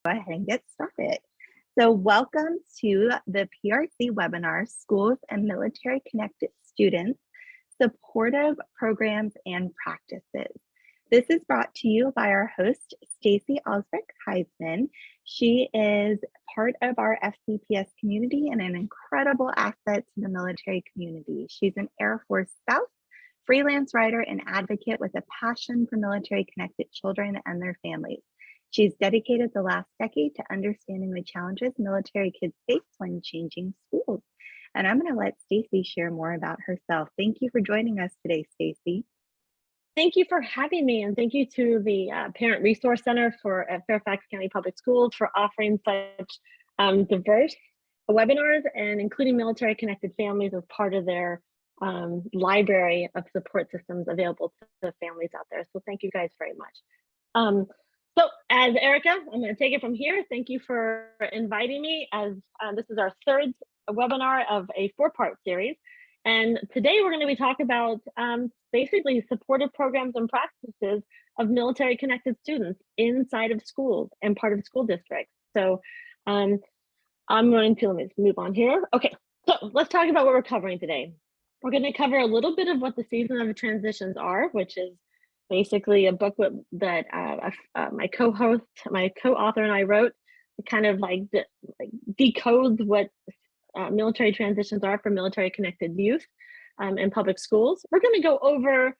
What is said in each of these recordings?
go ahead and get started. So welcome to the PRC webinar, Schools and Military Connected Students, Supportive Programs and Practices. This is brought to you by our host, Stacey Alsbrick-Heisman. She is part of our FCPS community and an incredible asset to the military community. She's an Air Force spouse, freelance writer, and advocate with a passion for military connected children and their families. She's dedicated the last decade to understanding the challenges military kids face when changing schools. And I'm going to let Stacey share more about herself. Thank you for joining us today, Stacey. Thank you for having me, and thank you to the Parent Resource Center at Fairfax County Public Schools for offering such diverse webinars and including military connected families as part of their library of support systems available to the families out there. So thank you guys very much. So as Erica, I'm going to take it from here. Thank you for inviting me, as this is our third webinar of a 4-part series. And today we're going to be talking about basically supportive programs and practices of military connected students inside of schools and part of school districts. So I'm going to, let me move on here. Okay, so let's talk about what we're covering today. We're going to cover a little bit of what the Season of Transitions are, which is basically a book that my co-host, my co-author and I wrote. It kind of like decodes what military transitions are for military connected youth in public schools. We're going to go over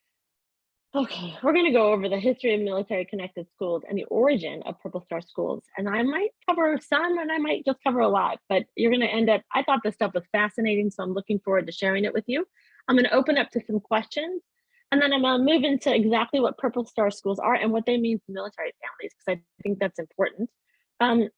the history of military connected schools and the origin of Purple Star schools. And I might cover some and I might just cover a lot, but you're going to end up, I thought this stuff was fascinating, so I'm looking forward to sharing it with you. I'm going to open up to some questions, and then I'm going to move into exactly what Purple Star schools are and what they mean to military families, because I think that's important. And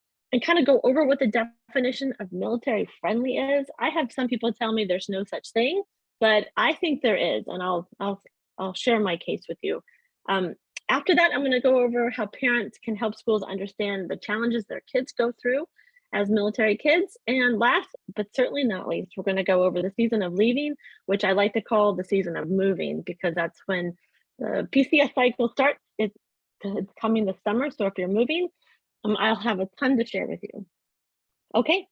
kind of go over what the definition of military friendly is. I have some people tell me there's no such thing, but I think there is, and I'll share my case with you. After that, I'm going to go over how parents can help schools understand the challenges their kids go through as military kids. And last, but certainly not least, we're going to go over the season of leaving, which I like to call the season of moving, because that's when the PCS cycle starts. It's coming this summer, so if you're moving, I'll have a ton to share with you. Okay,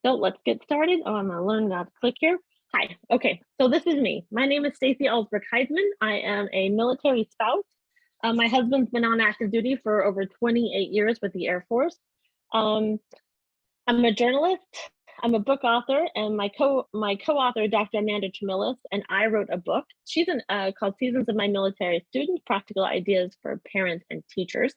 so let's get started. Oh, I'm going to learn how to click here. Hi, okay, so this is me. My name is Stacey Alsbrick-Heisman. I am a military spouse. My husband's been on active duty for over 28 years with the Air Force. I'm a journalist, I'm a book author, and my co-author, Dr. Amanda Tremillis, and I wrote a book. She's called Seasons of My Military Students, Practical Ideas for Parents and Teachers.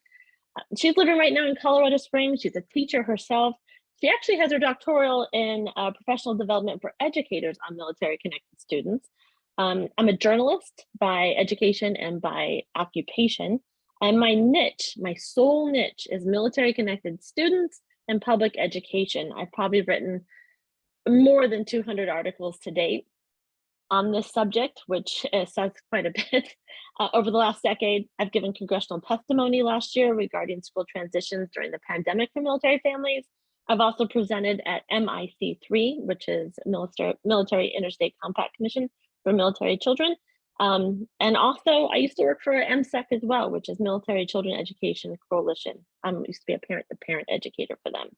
She's living right now in Colorado Springs. She's a teacher herself. She actually has her doctoral in professional development for educators on military connected students. I'm a journalist by education and by occupation. And my niche, my sole niche, is military connected students and public education. I've probably written more than 200 articles to date on this subject, which says quite a bit. Over the last decade, I've given congressional testimony last year regarding school transitions during the pandemic for military families. I've also presented at MIC3, which is Military Interstate Compact Commission for Military Children. And also, I used to work for MSEC as well, which is Military Children Education Coalition. I used to be a parent educator for them.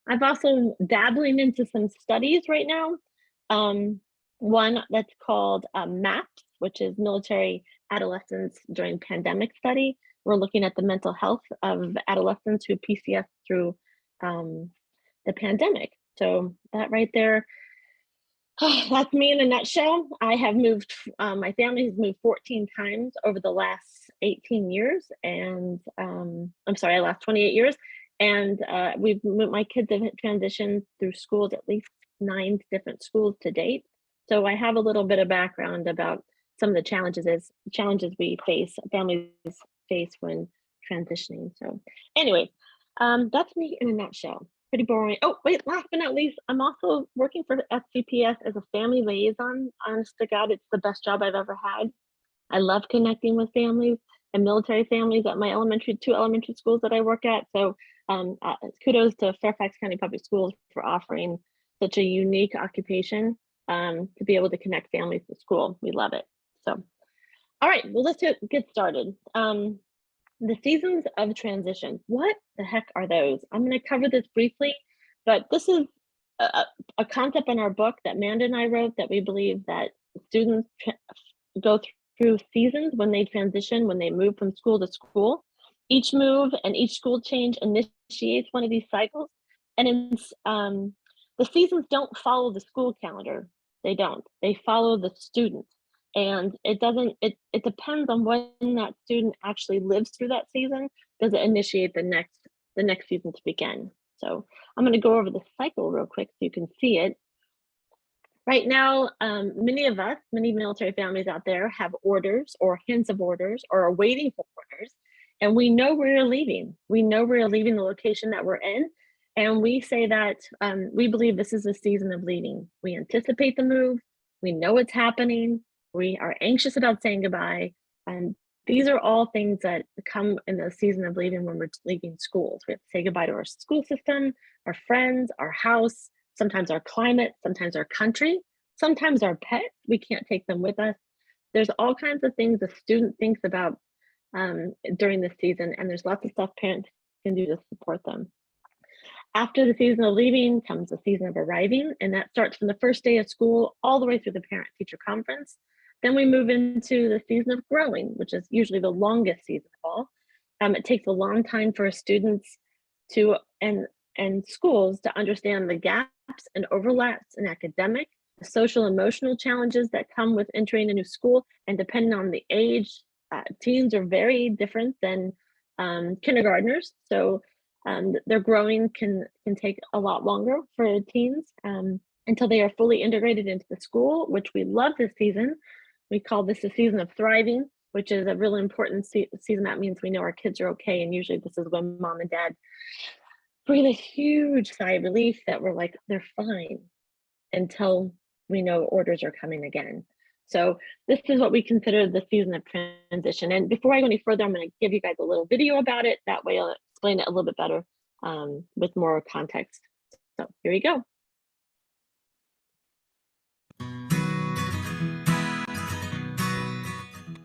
I've also dabbling into some studies right now. One that's called MAPS, which is Military Adolescents During Pandemic Study. We're looking at the mental health of adolescents who PCS through the pandemic. So that right there, that's me in a nutshell. I have moved, my family has moved 14 times over the last 18 years, and last 28 years. And my kids have transitioned through schools, at least 9 different schools to date. So I have a little bit of background about some of the challenges we face, families face when transitioning. So anyway, that's me in a nutshell. Pretty boring. Oh, wait, last but not least, I'm also working for FCPS as a family liaison. Honest to God, it's the best job I've ever had. I love connecting with families and military families at my two elementary schools that I work at. So kudos to Fairfax County Public Schools for offering such a unique occupation to be able to connect families to school. We love it. So, all right, well, let's get started. The seasons of transition. What the heck are those? I'm going to cover this briefly, but this is a concept in our book that Amanda and I wrote that we believe that students go through seasons when they transition, when they move from school to school. Each move and each school change initiates one of these cycles. And the seasons don't follow the school calendar. They don't. They follow the student. And it depends on when that student actually lives through that season, does it initiate the next season to begin. So I'm going to go over the cycle real quick so you can see it. Right now, many military families out there have orders or hints of orders or are waiting for orders, and we know we're leaving. We know we're leaving the location that we're in, and we say that we believe this is a season of leaving. We anticipate the move. We know it's happening. We are anxious about saying goodbye, and these are all things that come in the season of leaving when we're leaving schools. We have to say goodbye to our school system, our friends, our house, sometimes our climate, sometimes our country, sometimes our pets. We can't take them with us. There's all kinds of things a student thinks about during this season, and there's lots of stuff parents can do to support them. After the season of leaving comes the season of arriving, and that starts from the first day of school all the way through the parent-teacher conference. Then we move into the season of growing, which is usually the longest season of all. It takes a long time for students to and schools to understand the gaps and overlaps in academic, the social emotional challenges that come with entering a new school, and depending on the age, teens are very different than kindergartners. So their growing can take a lot longer for teens until they are fully integrated into the school, which we love this season. We call this a season of thriving, which is a really important season. That means we know our kids are okay. And usually this is when mom and dad breathe a huge sigh of relief that we're like, they're fine, until we know orders are coming again. So this is what we consider the season of transition. And before I go any further, I'm going to give you guys a little video about it. That way I'll explain it a little bit better with more context. So here we go.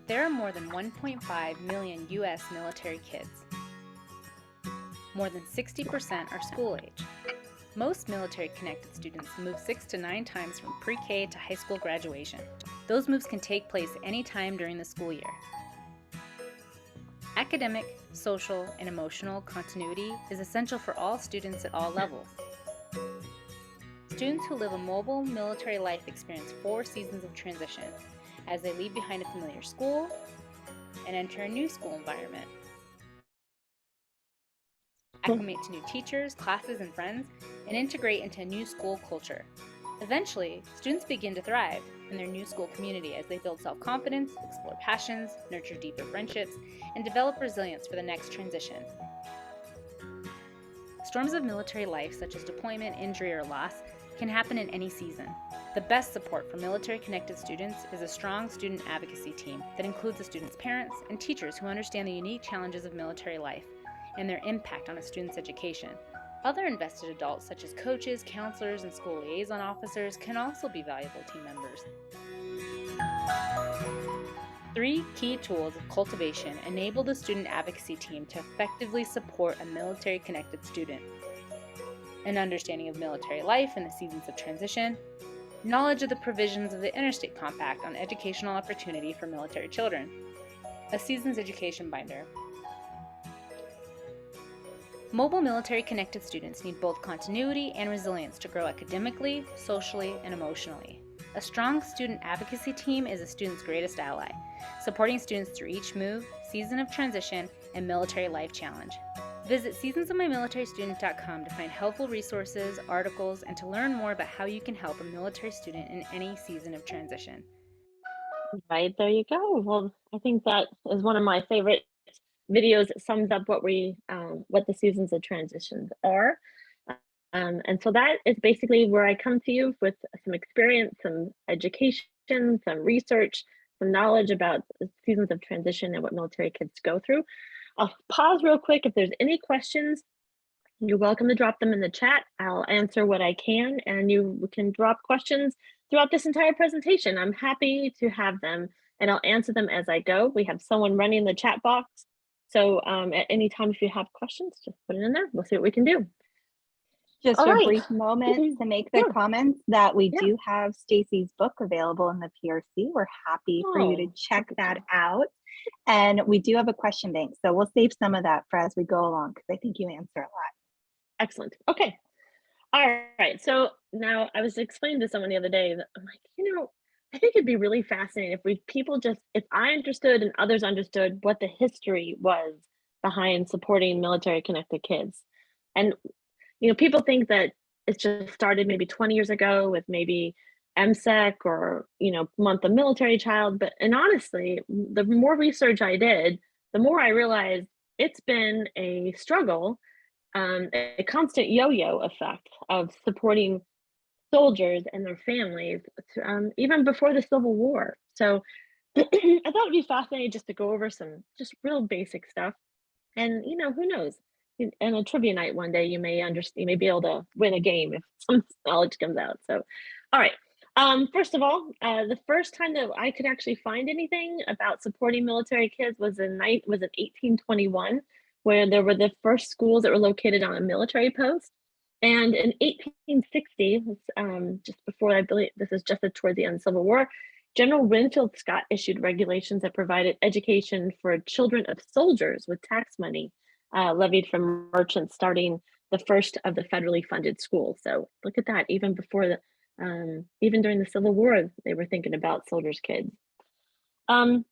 There are more than 1.5 million U.S. military kids. More than 60% are school age. Most military-connected students move 6 to 9 times from pre-K to high school graduation. Those moves can take place anytime during the school year. Academic, social, and emotional continuity is essential for all students at all levels. Students who live a mobile military life experience 4 seasons of transition as they leave behind a familiar school and enter a new school environment. Acclimate to new teachers, classes, and friends, and integrate into a new school culture. Eventually, students begin to thrive in their new school community as they build self-confidence, explore passions, nurture deeper friendships, and develop resilience for the next transition. Storms of military life, such as deployment, injury, or loss, can happen in any season. The best support for military-connected students is a strong student advocacy team that includes the students' parents and teachers who understand the unique challenges of military life and their impact on a student's education. Other invested adults, such as coaches, counselors, and school liaison officers, can also be valuable team members. 3 key tools of cultivation enable the student advocacy team to effectively support a military-connected student: an understanding of military life and the seasons of transition, knowledge of the provisions of the Interstate Compact on educational opportunity for military children, a season's education binder. Mobile military-connected students need both continuity and resilience to grow academically, socially, and emotionally. A strong student advocacy team is a student's greatest ally, supporting students through each move, season of transition, and military life challenge. Visit seasonsofmymilitarystudent.com to find helpful resources, articles, and to learn more about how you can help a military student in any season of transition. Right, there you go. Well, I think that is one of my favorite videos. That sums up what the seasons of transitions are. And so that is basically where I come to you with some experience, some education, some research, some knowledge about the seasons of transition and what military kids go through. I'll pause real quick. If there's any questions, you're welcome to drop them in the chat. I'll answer what I can, and you can drop questions throughout this entire presentation. I'm happy to have them, and I'll answer them as I go. We have someone running the chat box, So at any time, if you have questions, just put it in there. We'll see what we can do. Just All a right. brief moment to make the Sure. comments that we Yeah. do have Stacy's book available in the PRC. We're happy for you to check that out. And we do have a question bank, so we'll save some of that for as we go along, because I think you answer a lot. Excellent. Okay. All right. So now I was explaining to someone the other day that I'm like, I think it'd be really fascinating if I understood and others understood what the history was behind supporting military connected kids. And, people think that it just started maybe 20 years ago with maybe MSEC or, month of military child. And honestly, the more research I did, the more I realized it's been a struggle, a constant yo-yo effect of supporting soldiers and their families, even before the Civil War. So I thought it'd be fascinating just to go over some just real basic stuff. And who knows? In a trivia night one day, you may be able to win a game if some knowledge comes out. So, all right. First of all, the first time that I could actually find anything about supporting military kids was in 1821, where there were the first schools that were located on a military post. And in 1860, just before, I believe this is just toward the end of the Civil War, General Winfield Scott issued regulations that provided education for children of soldiers with tax money levied from merchants, starting the first of the federally funded schools. So look at that, even even during the Civil War, they were thinking about soldiers' kids. And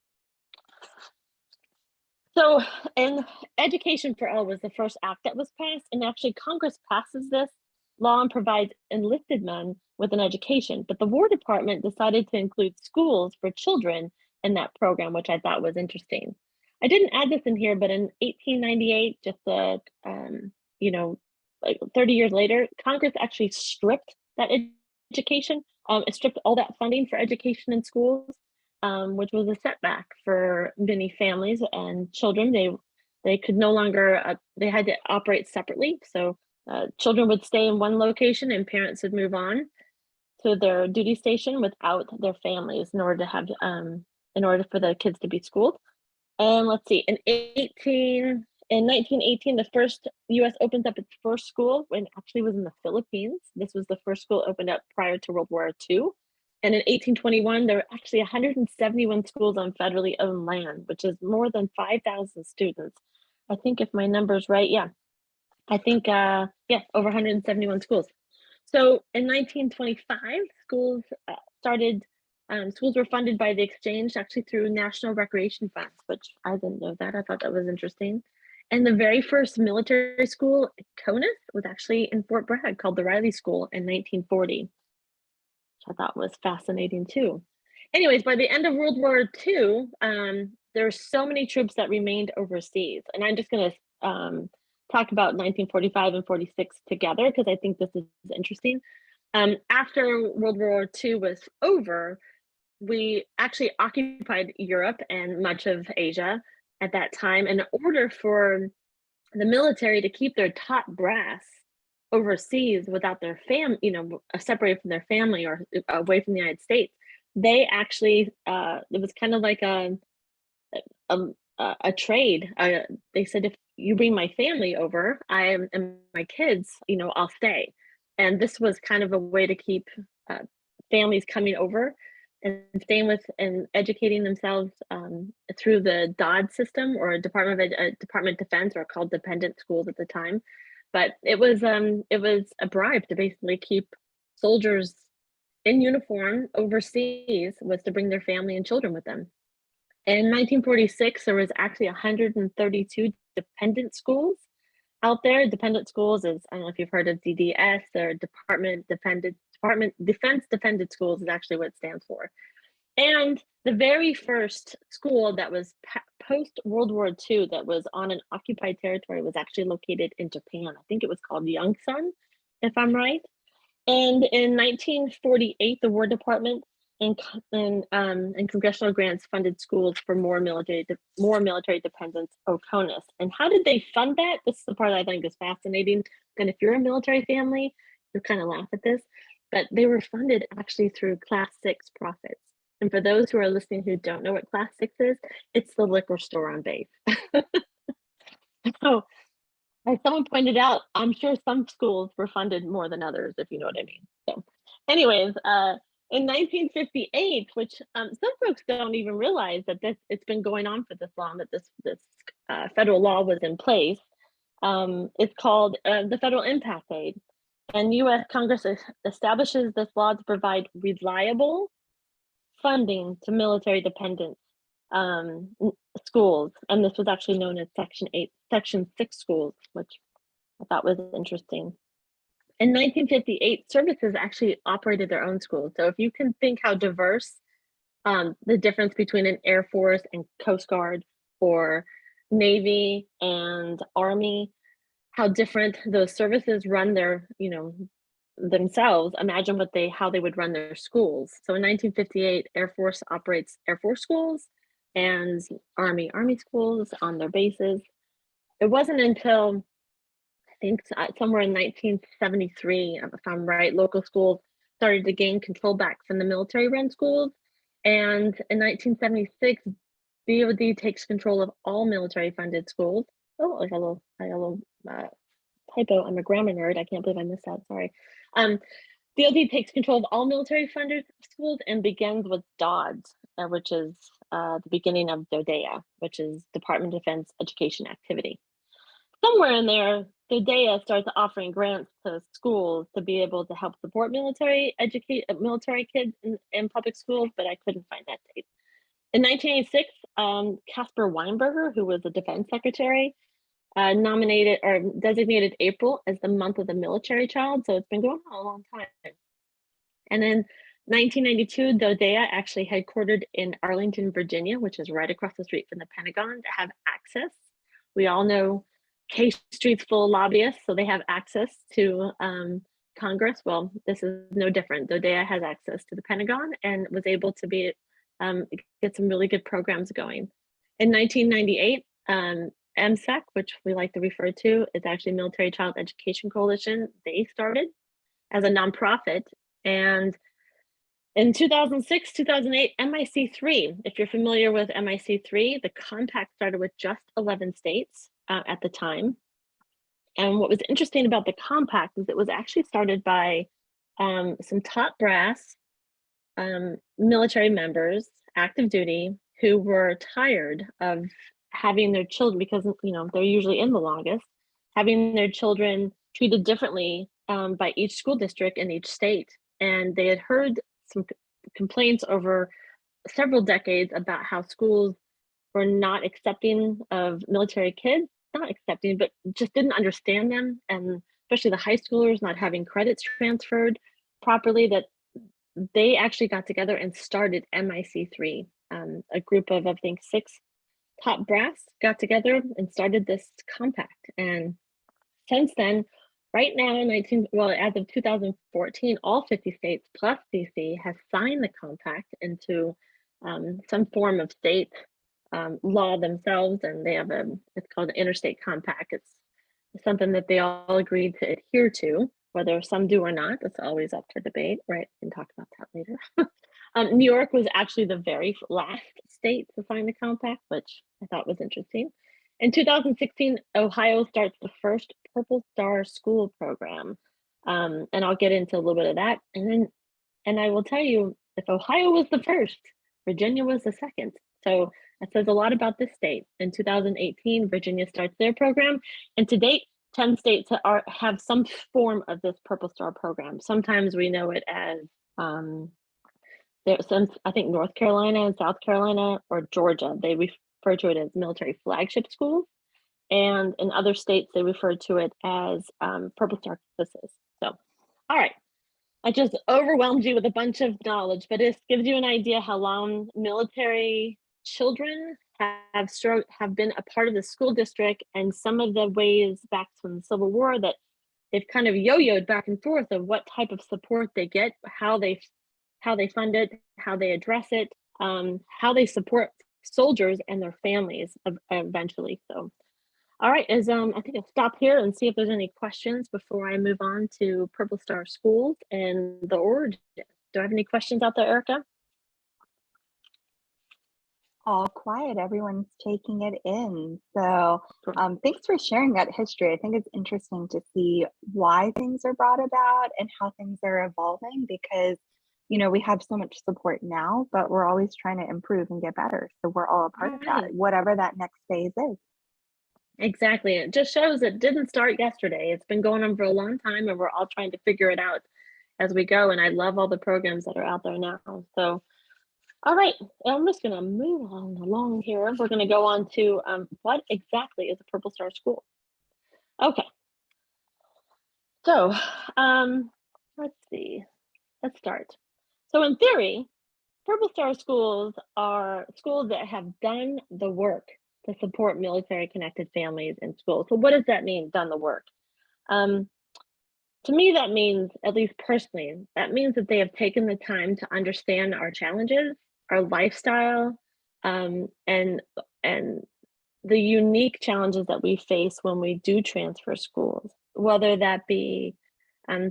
Education for All was the first act that was passed, and actually Congress passes this law and provides enlisted men with an education, but the War Department decided to include schools for children in that program, which I thought was interesting. I didn't add this in here, but in 1898, just like 30 years later, Congress actually stripped that education. It stripped all that funding for education in schools, which was a setback for many families and children. They could no longer, they had to operate separately. So children would stay in one location and parents would move on to their duty station without their families in order for the kids to be schooled. And let's see, in 1918, the first U.S. opened up its first school, when it actually was in the Philippines. This was the first school opened up prior to World War II. And in 1821, there were actually 171 schools on federally owned land, which is more than 5,000 students. I think if my number's right, yeah. I think, over 171 schools. So in 1925, schools were funded by the exchange, actually through National Recreation Funds, which I didn't know that. I thought that was interesting. And the very first military school, CONUS, was actually in Fort Bragg, called the Riley School in 1940, which I thought was fascinating too. Anyways, by the end of World War II, there were so many troops that remained overseas. And I'm just going to talk about 1945 and 46 together, because I think this is interesting. After World War II was over, we actually occupied Europe and much of Asia at that time. And in order for the military to keep their top brass overseas without their separated from their family or away from the United States, they actually, it was kind of like a trade. They said, if you bring my family over, and my kids, I'll stay. And this was kind of a way to keep families coming over and staying with and educating themselves through the DOD system, or Department of Defense, or called dependent schools at the time. But it was a bribe to basically keep soldiers in uniform overseas, was to bring their family and children with them. In 1946, there was actually 132 dependent schools out there. Dependent schools is, I don't know if you've heard of DDS, or Defense Dependent Schools is actually what it stands for. And the very first school that was post World War II that was on an occupied territory was actually located in Japan. I think it was called Yongsan, if I'm right. And in 1948, the War Department and congressional grants funded schools for more military dependents, or CONUS. And how did they fund that? This is the part I think is fascinating. And if you're a military family, you kind of laugh at this, but they were funded actually through Class 6 profits. And for those who are listening who don't know what Class 6 is, it's the liquor store on base. So as someone pointed out, I'm sure some schools were funded more than others, if you know what I mean. So anyways, in 1958, which some folks don't even realize that it's been going on for this long, that this federal law was in place. It's called the Federal Impact Aid. And U.S. Congress establishes this law to provide reliable funding to military dependent schools. And this was actually known as Section 6 schools, which I thought was interesting. In 1958, services actually operated their own schools. So if you can think how diverse the difference between an Air Force and Coast Guard, or Navy and Army, how different those services run their, themselves, imagine how they would run their schools. So in 1958, Air Force operates Air Force schools and Army schools on their bases. It wasn't until I think somewhere in 1973, if I'm right, local schools started to gain control back from the military-run schools. And in 1976, DoD takes control of all military-funded schools. Oh, I got a little typo. I'm a grammar nerd. I can't believe I missed that. Sorry. DoD takes control of all military-funded schools and begins with DODS, which is the beginning of DODEA, which is Department of Defense Education Activity. Somewhere in there, DODEA starts offering grants to schools to be able to help support military kids in public schools, but I couldn't find that date. In 1986, Caspar Weinberger, who was the defense secretary, nominated or designated April as the month of the military child. So it's been going on a long time. And then 1992, DODEA actually headquartered in Arlington, Virginia, which is right across the street from the Pentagon, to have access. We all know K Street's full of lobbyists, so they have access to Congress. Well, this is no different. DODEA has access to the Pentagon and was able to get some really good programs going. In 1998, MSEC, which we like to refer to, is actually Military Child Education Coalition. They started as a nonprofit, and in 2006, 2008, MIC3, if you're familiar with MIC3, the compact started with just 11 states at the time. And what was interesting about the compact is it was actually started by some top brass military members, active duty, who were tired of having their children, because they're usually in the longest, having their children treated differently by each school district in each state. And they had heard some complaints over several decades about how schools were not accepting of military kids, not accepting, but just didn't understand them, and especially the high schoolers not having credits transferred properly, that they actually got together and started MIC3. A group of, I think, 6 top brass got together and started this compact. And since then, right now, as of 2014, all 50 states plus DC have signed the compact into some form of state law themselves, and they have it's called the Interstate Compact. It's something that they all agreed to adhere to. Whether some do or not, that's always up for debate, right? We can talk about that later. New York was actually the very last state to sign the compact, which I thought was interesting. In 2016, Ohio starts the first Purple Star School program. And I'll get into a little bit of that. And I will tell you, if Ohio was the first, Virginia was the second. So that says a lot about this state. In 2018, Virginia starts their program. And to date, 10 states have some form of this Purple Star program. Sometimes we know it as, I think North Carolina and South Carolina or Georgia, they refer to it as military flagship schools. And in other states, they refer to it as Purple Star campuses. So, all right. I just overwhelmed you with a bunch of knowledge, but it gives you an idea how long military children have been a part of the school district, and some of the ways back from the Civil War that they've kind of yo-yoed back and forth of what type of support they get, how they fund it, how they address it, how they support soldiers and their families eventually. So, all right, I think I'll stop here and see if there's any questions before I move on to Purple Star Schools and the origin. Do I have any questions out there, Erica? All quiet. Everyone's taking it in. So, thanks for sharing that history. I think it's interesting to see why things are brought about and how things are evolving because, we have so much support now, but we're always trying to improve and get better. So, we're all a part of that, Right. whatever that next phase is. Exactly. It just shows it didn't start yesterday. It's been going on for a long time, and we're all trying to figure it out as we go. And I love all the programs that are out there now. So, all right, I'm just going to move on along here. We're going to go on to what exactly is a Purple Star School? Okay. So, let's see. Let's start. So, in theory, Purple Star schools are schools that have done the work to support military connected families in schools. So, what does that mean, done the work? Um, to me, that means, at least personally, that means that they have taken the time to understand our challenges, our lifestyle, and the unique challenges that we face when we do transfer schools, whether that be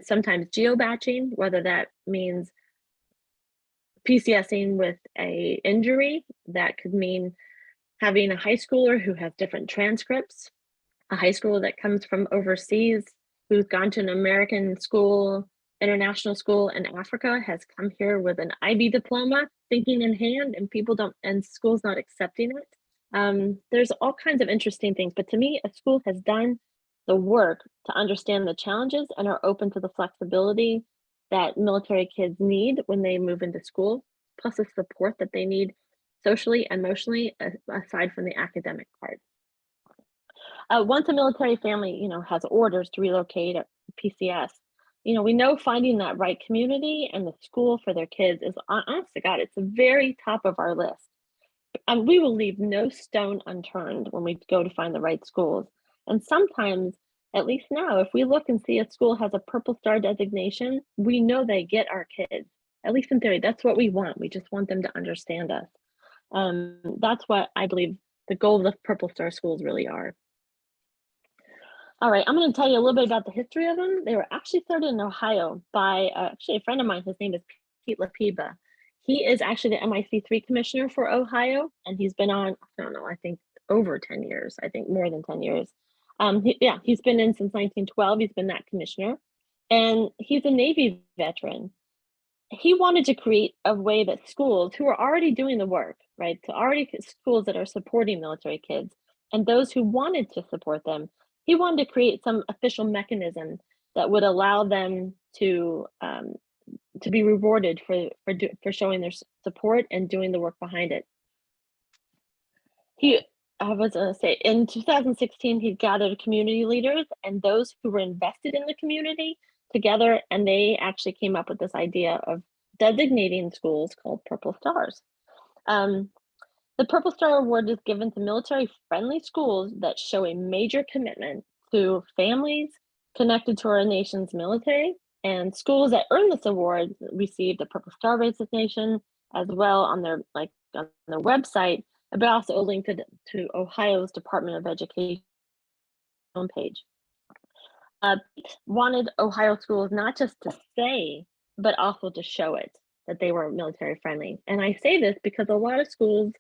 sometimes geobatching, whether that means PCSing with a injury, that could mean having a high schooler who has different transcripts, a high schooler that comes from overseas, who's gone to an American school, international school in Africa, has come here with an IB diploma, thinking in hand, and people don't, and schools not accepting it. There's all kinds of interesting things, but to me, a school has done the work to understand the challenges and are open to the flexibility that military kids need when they move into school, plus the support that they need socially and emotionally, aside from the academic part. Once a military family, has orders to relocate at PCS, we know finding that right community and the school for their kids is, honest to God, it's the very top of our list. And we will leave no stone unturned when we go to find the right schools. And sometimes, at least now, if we look and see a school has a Purple Star designation, we know they get our kids. At least in theory, that's what we want. We just want them to understand us. That's what I believe the goal of the Purple Star schools really are. All right, I'm going to tell you a little bit about the history of them. They were actually started in Ohio by actually a friend of mine. His name is Pete LaPiba. He is actually the MIC3 commissioner for Ohio, and he's been on, I don't know, I think over 10 years, I think more than 10 years. He's been in since 1912. He's been that commissioner, and he's a Navy veteran. He wanted to create a way that schools who are already doing the work, right? So already schools that are supporting military kids and those who wanted to support them, he wanted to create some official mechanism that would allow them to be rewarded for showing their support and doing the work behind it. I was going to say, in 2016, he gathered community leaders and those who were invested in the community together, and they actually came up with this idea of designating schools called Purple Stars. The Purple Star Award is given to military-friendly schools that show a major commitment to families connected to our nation's military, and schools that earn this award received a Purple Star designation as well on their website, but also a link to Ohio's Department of Education homepage. Wanted Ohio schools not just to say, but also to show it that they were military friendly. And I say this because a lot of schools,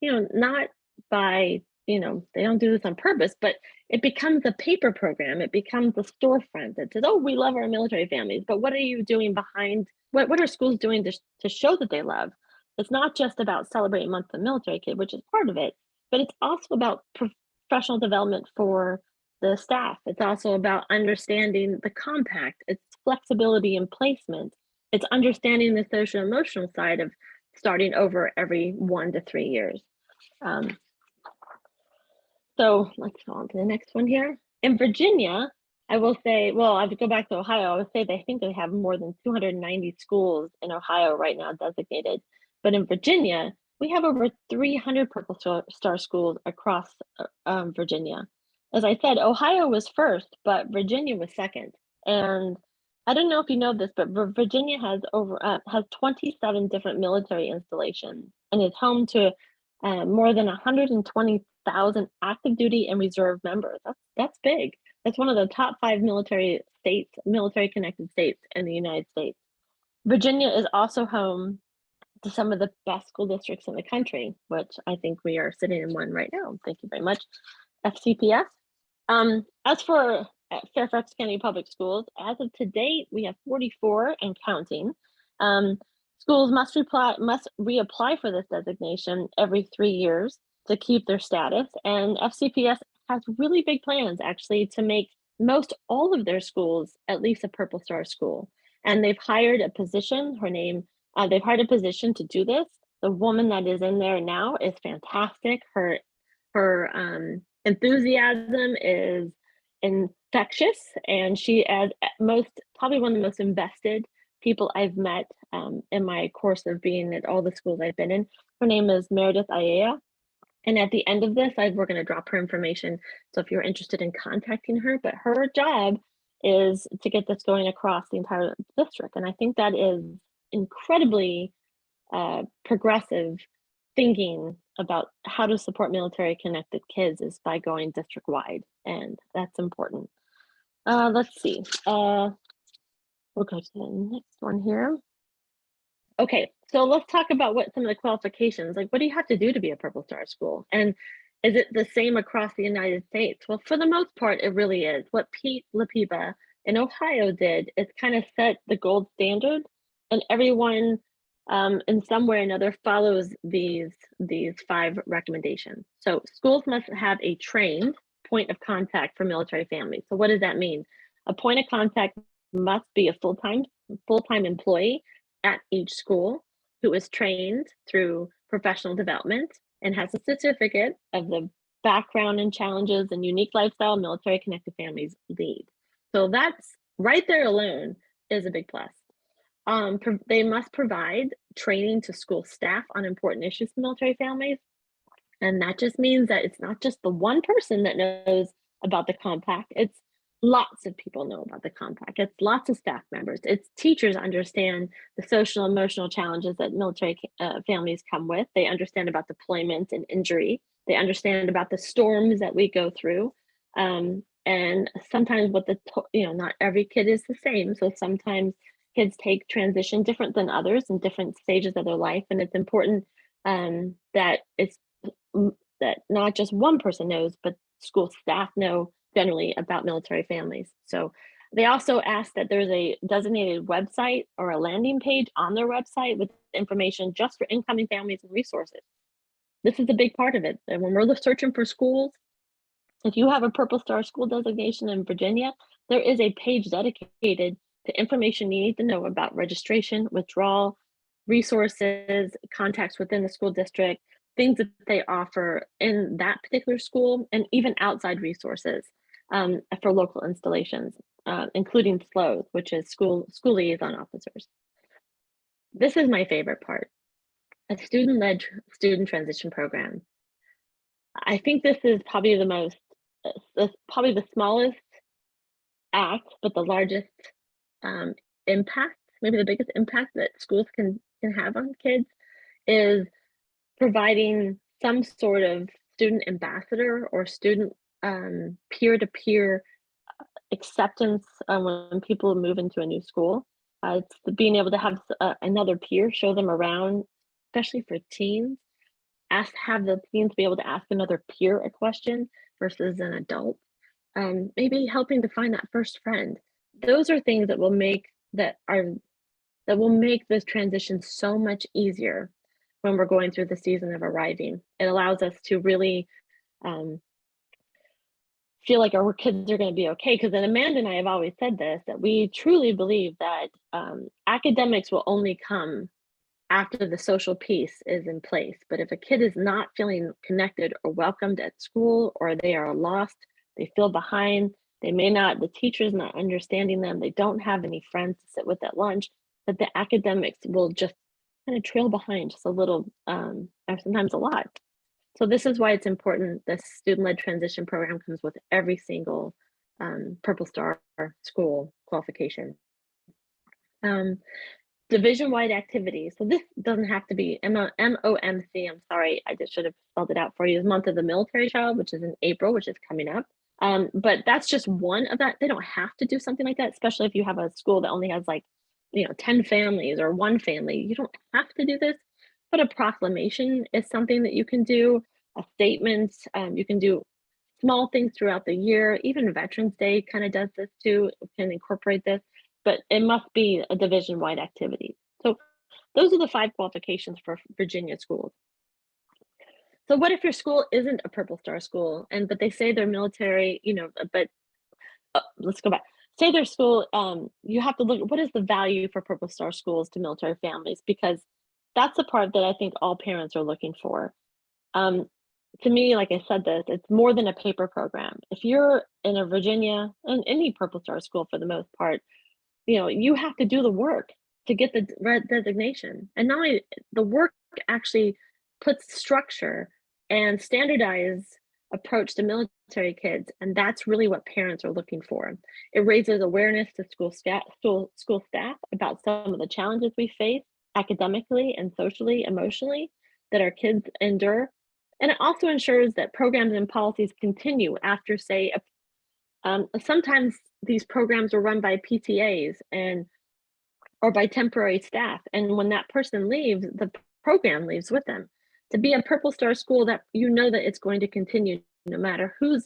not by, they don't do this on purpose, but it becomes a paper program. It becomes a storefront that says, oh, we love our military families, but what are you doing behind, what are schools doing to show that they love? It's not just about celebrating Month of the Military Kid, which is part of it, but it's also about professional development for the staff. It's also about understanding the compact, its flexibility in placement. It's understanding the social emotional side of starting over every 1 to 3 years. So let's go on to the next one here. In Virginia, I will say, well, I would go back to Ohio. I would say I think they have more than 290 schools in Ohio right now designated. But in Virginia, we have over 300 Purple Star schools across Virginia. As I said, Ohio was first, but Virginia was second. And I don't know if you know this, but Virginia has 27 different military installations and is home to more than 120,000 active duty and reserve members. That's big. That's one of the top 5 military connected states in the United States. Virginia is also home some of the best school districts in the country, which I think we are sitting in one right now. Thank you very much, FCPS. As for Fairfax County Public Schools, as of today, we have 44 and counting. Schools must reapply for this designation every 3 years to keep their status, and FCPS has really big plans actually to make most all of their schools at least a Purple Star school. And they've hired a position, they've hired a position to do this. The woman that is in there now is fantastic. Her enthusiasm is infectious, and she is probably one of the most invested people I've met in my course of being at all the schools I've been in. Her name is Meredith Ayea. And at the end of this, we're going to drop her information. So if you're interested in contacting her, but her job is to get this going across the entire district. And I think that is incredibly progressive thinking about how to support military connected kids is by going district wide. And that's important. Let's see. We'll go to the next one here. Okay, so let's talk about what some of the qualifications, like what do you have to do to be a Purple Star school? And is it the same across the United States? Well, for the most part, it really is. What Pete LaPiba in Ohio did is kind of set the gold standard, and everyone in some way or another follows these 5 recommendations. So schools must have a trained point of contact for military families. So what does that mean? A point of contact must be a full-time employee at each school who is trained through professional development and has a certificate of the background and challenges and unique lifestyle military connected families lead. So that's right there alone is a big plus. They must provide training to school staff on important issues for military families. And that just means that it's not just the one person that knows about the compact, it's lots of people know about the compact. It's lots of staff members. It's teachers understand the social emotional challenges that military families come with. They understand about deployment and injury. They understand about the storms that we go through. And sometimes not every kid is the same. So sometimes kids take transition different than others in different stages of their life. And it's important that not just one person knows, but school staff know generally about military families. So they also ask that there's a designated website or a landing page on their website with information just for incoming families and resources. This is a big part of it. And when we're searching for schools, if you have a Purple Star school designation in Virginia, there is a page dedicated to information you need to know about registration, withdrawal, resources, contacts within the school district, things that they offer in that particular school, and even outside resources for local installations, including SLOs, which is school liaison officers. This is my favorite part, a student-led student transition program. I think this is probably the smallest act, but the largest impact, maybe the biggest impact that schools can have on kids is providing some sort of student ambassador or student peer-to-peer acceptance when people move into a new school. It's being able to have another peer show them around, especially for teens. Have the teens be able to ask another peer a question versus an adult. Maybe helping to find that first friend. Those are things that will make this transition so much easier when we're going through the season of arriving. It allows us to really feel like our kids are going to be okay. Because then Amanda and I have always said this, that we truly believe that academics will only come after the social piece is in place. But if a kid is not feeling connected or welcomed at school, or they are lost, they feel behind, the teacher's not understanding them, they don't have any friends to sit with at lunch, that the academics will just kind of trail behind just a little, or sometimes a lot. So this is why it's important. The student-led transition program comes with every single Purple Star school qualification. Division-wide activities. So this doesn't have to be MOMC. I'm sorry, I just should have spelled it out for you. It's Month of the Military Child, which is in April, which is coming up. But that's just one of that. They don't have to do something like that, especially if you have a school that only has 10 families or one family. You don't have to do this, But a proclamation is something that you can do, a statement, you can do small things throughout the year. Even Veterans Day kind of does this too, can incorporate this, but it must be a division-wide activity. So those are the 5 qualifications for Virginia schools. So what if your school isn't a Purple Star school, but they say they're military, but let's go back. Say their school, you have to look at what is the value for Purple Star schools to military families, because that's the part that I think all parents are looking for. Um, to me, like I said, this it's more than a paper program. If you're in a Virginia and any Purple Star school for the most part, you have to do the work to get the red designation. And not only the work actually puts structure and standardized approach to military kids, and that's really what parents are looking for. It raises awareness to school staff about some of the challenges we face academically and socially, emotionally, that our kids endure. And it also ensures that programs and policies continue after, say, sometimes these programs are run by PTAs or by temporary staff. And when that person leaves, the program leaves with them. To be a Purple Star school, that that it's going to continue no matter who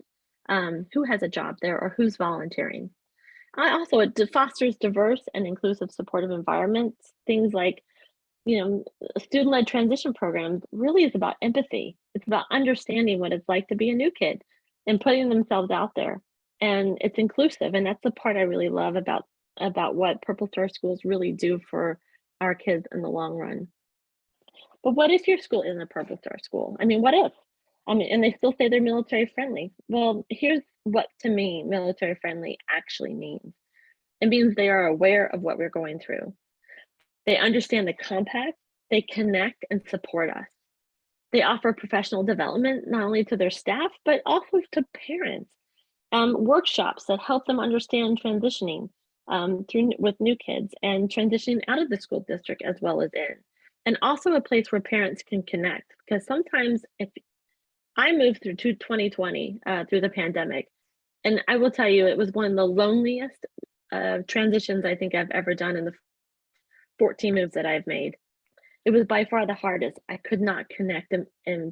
has a job there or who's volunteering. It fosters diverse and inclusive supportive environments. Things like, student-led transition programs really is about empathy. It's about understanding what it's like to be a new kid and putting themselves out there. And it's inclusive, and that's the part I really love about what Purple Star schools really do for our kids in the long run. But what if your school isn't a Purple Star school? I mean, what if? And they still say they're military friendly. Well, here's what to me military friendly actually means. It means they are aware of what we're going through. They understand the compact, they connect and support us. They offer professional development not only to their staff, but also to parents. Workshops that help them understand transitioning with new kids and transitioning out of the school district as well as in. And also a place where parents can connect, because sometimes if I moved through 2020 through the pandemic, and I will tell you, it was one of the loneliest transitions I think I've ever done in the 14 moves that I've made. It was by far the hardest. I could not connect them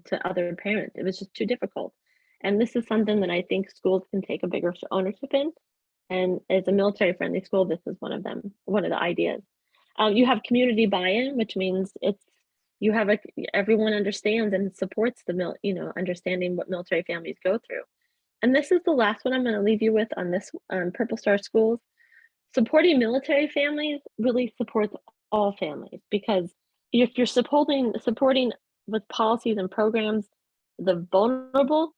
to other parents. It was just too difficult. And this is something that I think schools can take a bigger ownership in. And as a military friendly school, this is one of the ideas. You have community buy-in, which means everyone understands and supports understanding what military families go through. And this is the last one I'm going to leave you with on this Purple Star schools. Supporting military families really supports all families, because if you're supporting with policies and programs the vulnerable,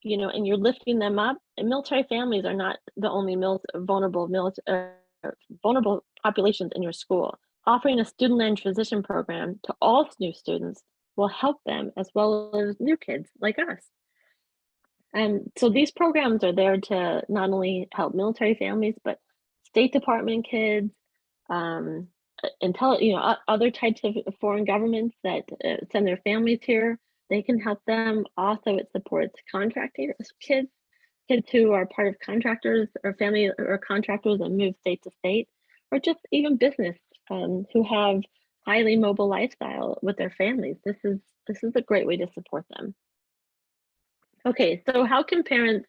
and you're lifting them up, and military families are not the only vulnerable populations in your school. Offering a student-led transition program to all new students will help them as well as new kids like us. And so these programs are there to not only help military families, but State Department kids, other types of foreign governments that send their families here. They can help them. Also, it supports contractors, kids who are part of contractors or family or contractors that move state to state, or just even business who have highly mobile lifestyle with their families. This is a great way to support them. Okay, so how can parents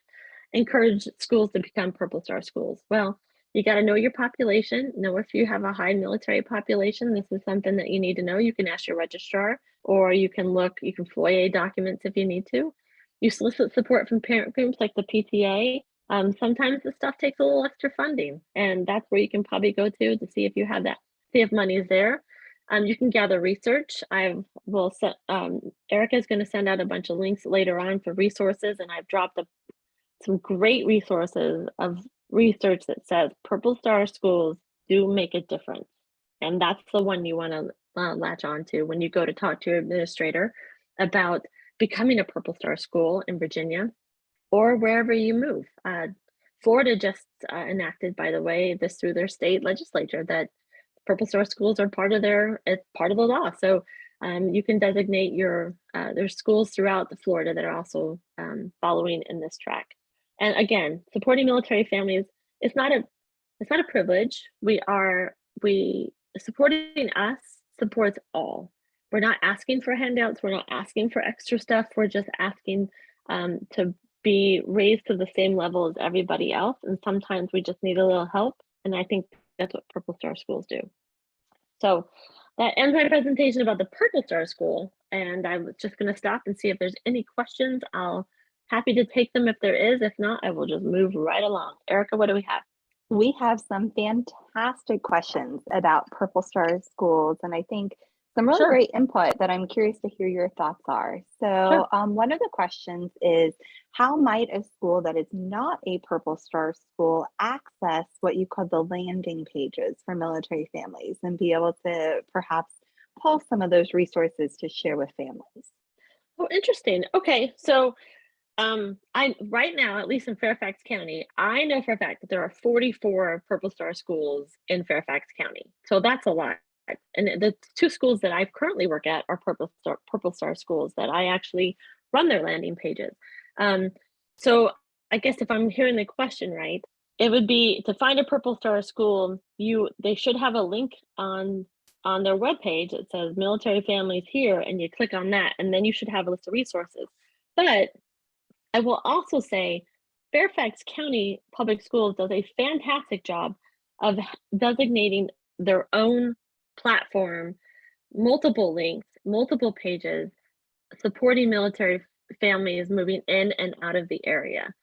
encourage schools to become Purple Star schools? Well, you got to know your population. Know if you have a high military population. This is something that you need to know. You can ask your registrar, or you can FOIA documents if you need to. You solicit support from parent groups like the PTA. Sometimes the stuff takes a little extra funding, and that's where you can probably go to see if you have that, see if money is there. You can gather research. Erica is going to send out a bunch of links later on for resources, and I've dropped some great resources of research that says Purple Star schools do make a difference. And that's the one you want to latch on to when you go to talk to your administrator about becoming a Purple Star school in Virginia or wherever you move. Florida just enacted, by the way, this through their state legislature, that Purple Star schools are it's part of the law. So you can designate there's schools throughout Florida that are also following in this track. And again, supporting military families, it's not a privilege. Supporting us supports all. we're not asking for handouts. We're not asking for extra stuff. We're just asking to be raised to the same level as everybody else. And sometimes we just need a little help. And I think that's what Purple Star schools do. So that ends my presentation about the Purple Star School. And I was just going to stop and see if there's any questions. I'll happy to take them if there is. If not, I will just move right along. Erica, what do we have? We have some fantastic questions about Purple Star schools, and I think some really great input that I'm curious to hear your thoughts are. So one of the questions is, how might a school that is not a Purple Star school access what you call the landing pages for military families and be able to perhaps pull some of those resources to share with families? Oh, interesting. Okay, so I right now, at least in Fairfax County, I know for a fact that there are 44 Purple Star schools in Fairfax County. So that's a lot. And the two schools that I currently work at are Purple Star schools that I actually run their landing pages. So I guess if I'm hearing the question right, it would be to find a Purple Star school, they should have a link on their webpage that says military families here, and you click on that, and then you should have a list of resources. But I will also say Fairfax County Public Schools does a fantastic job of designating their own platform, multiple links, multiple pages, supporting military families moving in and out of the area.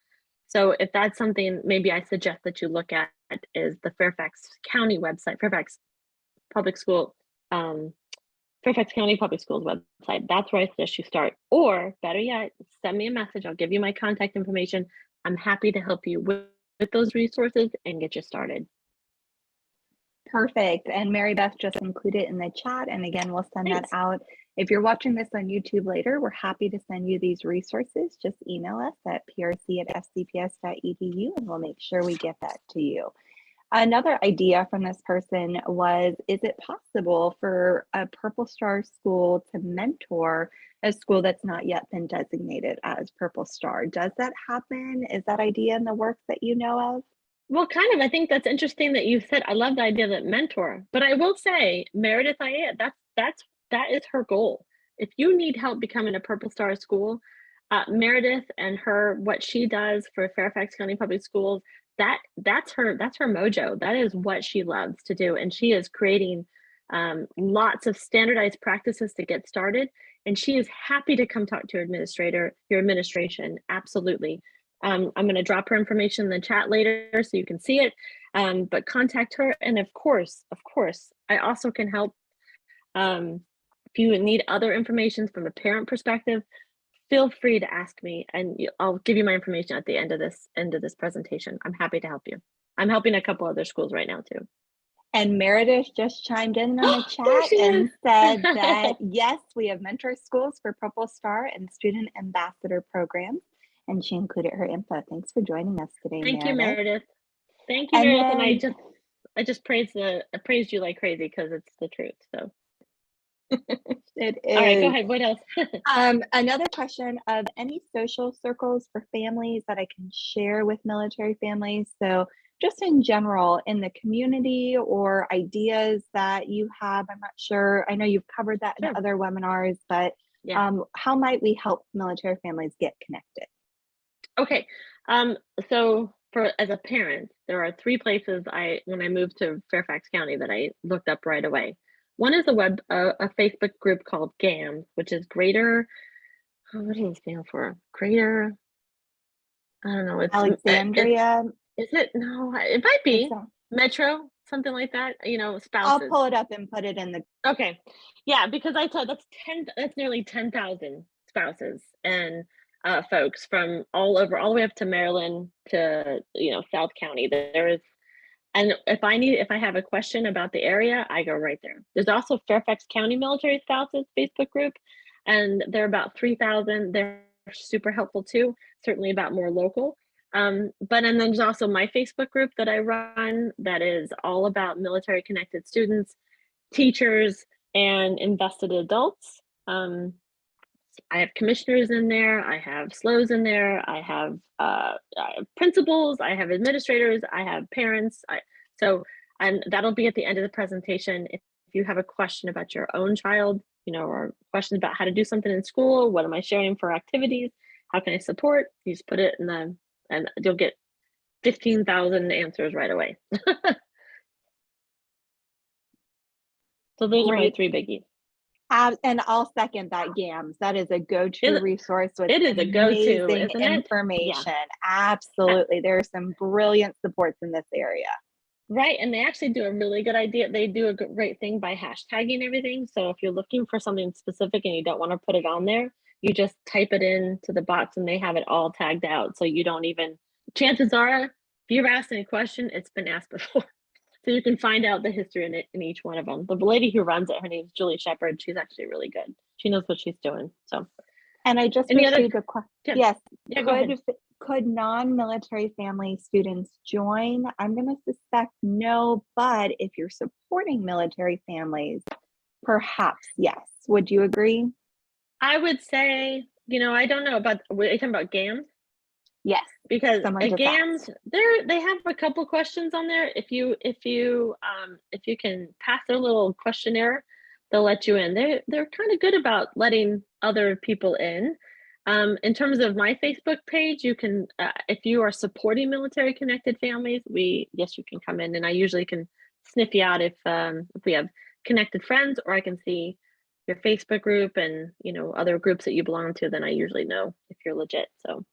So if that's something maybe I suggest that you look at is the Fairfax County website, Fairfax Public School, Fairfax County Public Schools website. That's where I suggest you start. Or better yet, send me a message. I'll give you my contact information. I'm happy to help you with those resources and get you started. Perfect. And Mary Beth just included in the chat. And again, we'll send that out. If you're watching this on YouTube later, we're happy to send you these resources. Just email us at prc@fcps.edu and we'll make sure we get that to you. Another idea from this person was, is it possible for a Purple Star school to mentor a school that's not yet been designated as Purple Star? Does that happen? Is that idea in the works that you know of? Well, kind of. I think that's interesting that you said. I love the idea that mentor, but I will say Meredith Ayat, that is her goal. If you need help becoming a Purple Star school, Meredith and what she does for Fairfax County Public Schools, that's her mojo. That is what she loves to do, and she is creating lots of standardized practices to get started. And she is happy to come talk to your administration. Absolutely. I'm going to drop her information in the chat later so you can see it. But contact her, and of course, I also can help. If you need other information from a parent perspective, feel free to ask me, and I'll give you my information at the end of this presentation. I'm happy to help you. I'm helping a couple other schools right now too. And Meredith just chimed in on the chat and said that yes, we have mentor schools for Purple Star and student ambassador programs. And she included her info. Thanks for joining us today, Thank you, Meredith. Thank you, and Meredith. Then, and I just praised you like crazy because it's the truth. So it is. All right, go ahead. What else? Another question of any social circles for families that I can share with military families. So just in general in the community or ideas that you have. I'm not sure. I know you've covered that in other webinars, but how might we help military families get connected? Okay, so as a parent, there are 3 places when I moved to Fairfax County that I looked up right away. One is a Facebook group called GAMS, which is Greater, what does it stand for? Greater, I don't know. It's Alexandria. Is it? No, it might be Metro, something like that. Spouses. I'll pull it up and put it in the. Okay, yeah, because I thought that's nearly 10,000 spouses and folks from all over, all the way up to Maryland to South County. There is, and if I have a question about the area, I go right there. There's also Fairfax County Military Spouses Facebook group, and they're about 3,000. They're super helpful too. Certainly about more local. And then there's also my Facebook group that I run that is all about military connected students, teachers, and invested adults. I have commissioners in there, I have SLOs in there, I have principals, I have administrators, I have parents. And that'll be at the end of the presentation. If you have a question about your own child, or questions about how to do something in school. What am I sharing for activities? How can I support? You just put it and you'll get 15,000 answers right away. So those are my Great. 3 biggies. And I'll second that, GAMS. That is a go-to resource with It is a go-to, amazing isn't it? information. Yeah. Absolutely. There are some brilliant supports in this area. Right, and they actually do a really good idea. They do a great thing by hashtagging everything. So if you're looking for something specific and you don't want to put it on there, you just type it into the box and they have it all tagged out. So you don't even, chances are, if you're asked any question, it's been asked before. So you can find out the history in each one of them. The lady who runs it, her name's Julie Shepard. She's actually really good. She knows what she's doing. So, and I just received a question. Yes. Could non-military family students join? I'm going to suspect no, but if you're supporting military families, perhaps yes. Would you agree? I would say, I don't know about, are you talking about GAMS? Yes, because at GAMS, they have a couple questions on there. If you can pass their little questionnaire, they'll let you in. They're kind of good about letting other people in. In terms of my Facebook page, you can, if you are supporting military connected families, yes, you can come in, and I usually can sniff you out if we have connected friends, or I can see your Facebook group and other groups that you belong to. Then I usually know if you're legit. So.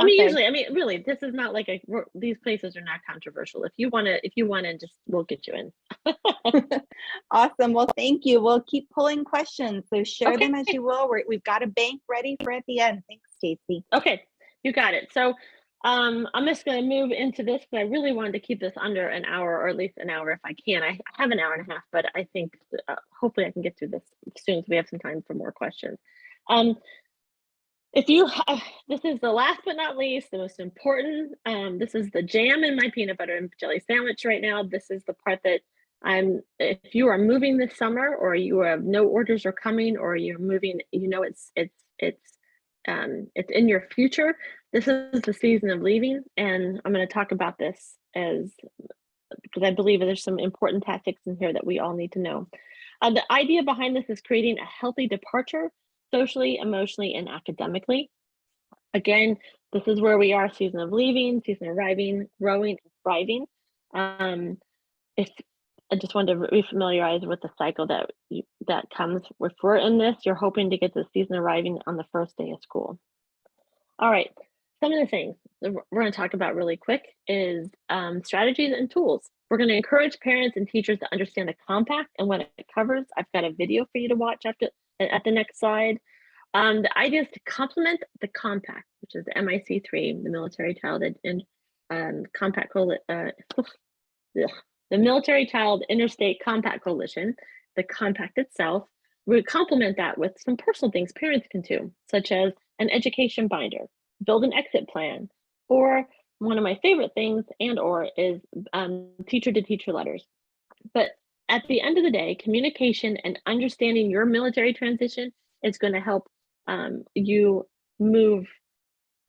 Really, this is not like these places are not controversial. If you want to, just we'll get you in. Awesome. Well, thank you. We'll keep pulling questions. So share them as you will. We've got a bank ready for at the end. Thanks, Stacy. Okay, you got it. So I'm just going to move into this because I really wanted to keep this under an hour, or at least an hour if I can. I have an hour and a half, but I think hopefully I can get through this soon so we have some time for more questions. This is the last but not least, the most important. This is the jam in my peanut butter and jelly sandwich right now. This is the part that if you are moving this summer, or you have no orders are coming, or you're moving, it's in your future. This is the season of leaving, and I'm going to talk about this because I believe there's some important tactics in here that we all need to know. The idea behind this is creating a healthy departure, socially, emotionally, and academically. Again, this is where we are: season of leaving, season of arriving, growing, and thriving. If I just wanted to refamiliarize with the cycle that comes. If we're in this, you're hoping to get the season arriving on the first day of school. All right, some of the things that we're going to talk about really quick is strategies and tools. We're going to encourage parents and teachers to understand the compact and what it covers. I've got a video for you to watch at the next slide. The idea is to complement the compact, which is the MIC3, the Military Child Compact the Military Child Interstate Compact Coalition, the compact itself. We complement that with some personal things parents can do, such as an education binder, build an exit plan, or one of my favorite things is teacher-to-teacher letters. But at the end of the day, communication and understanding your military transition is going to help you move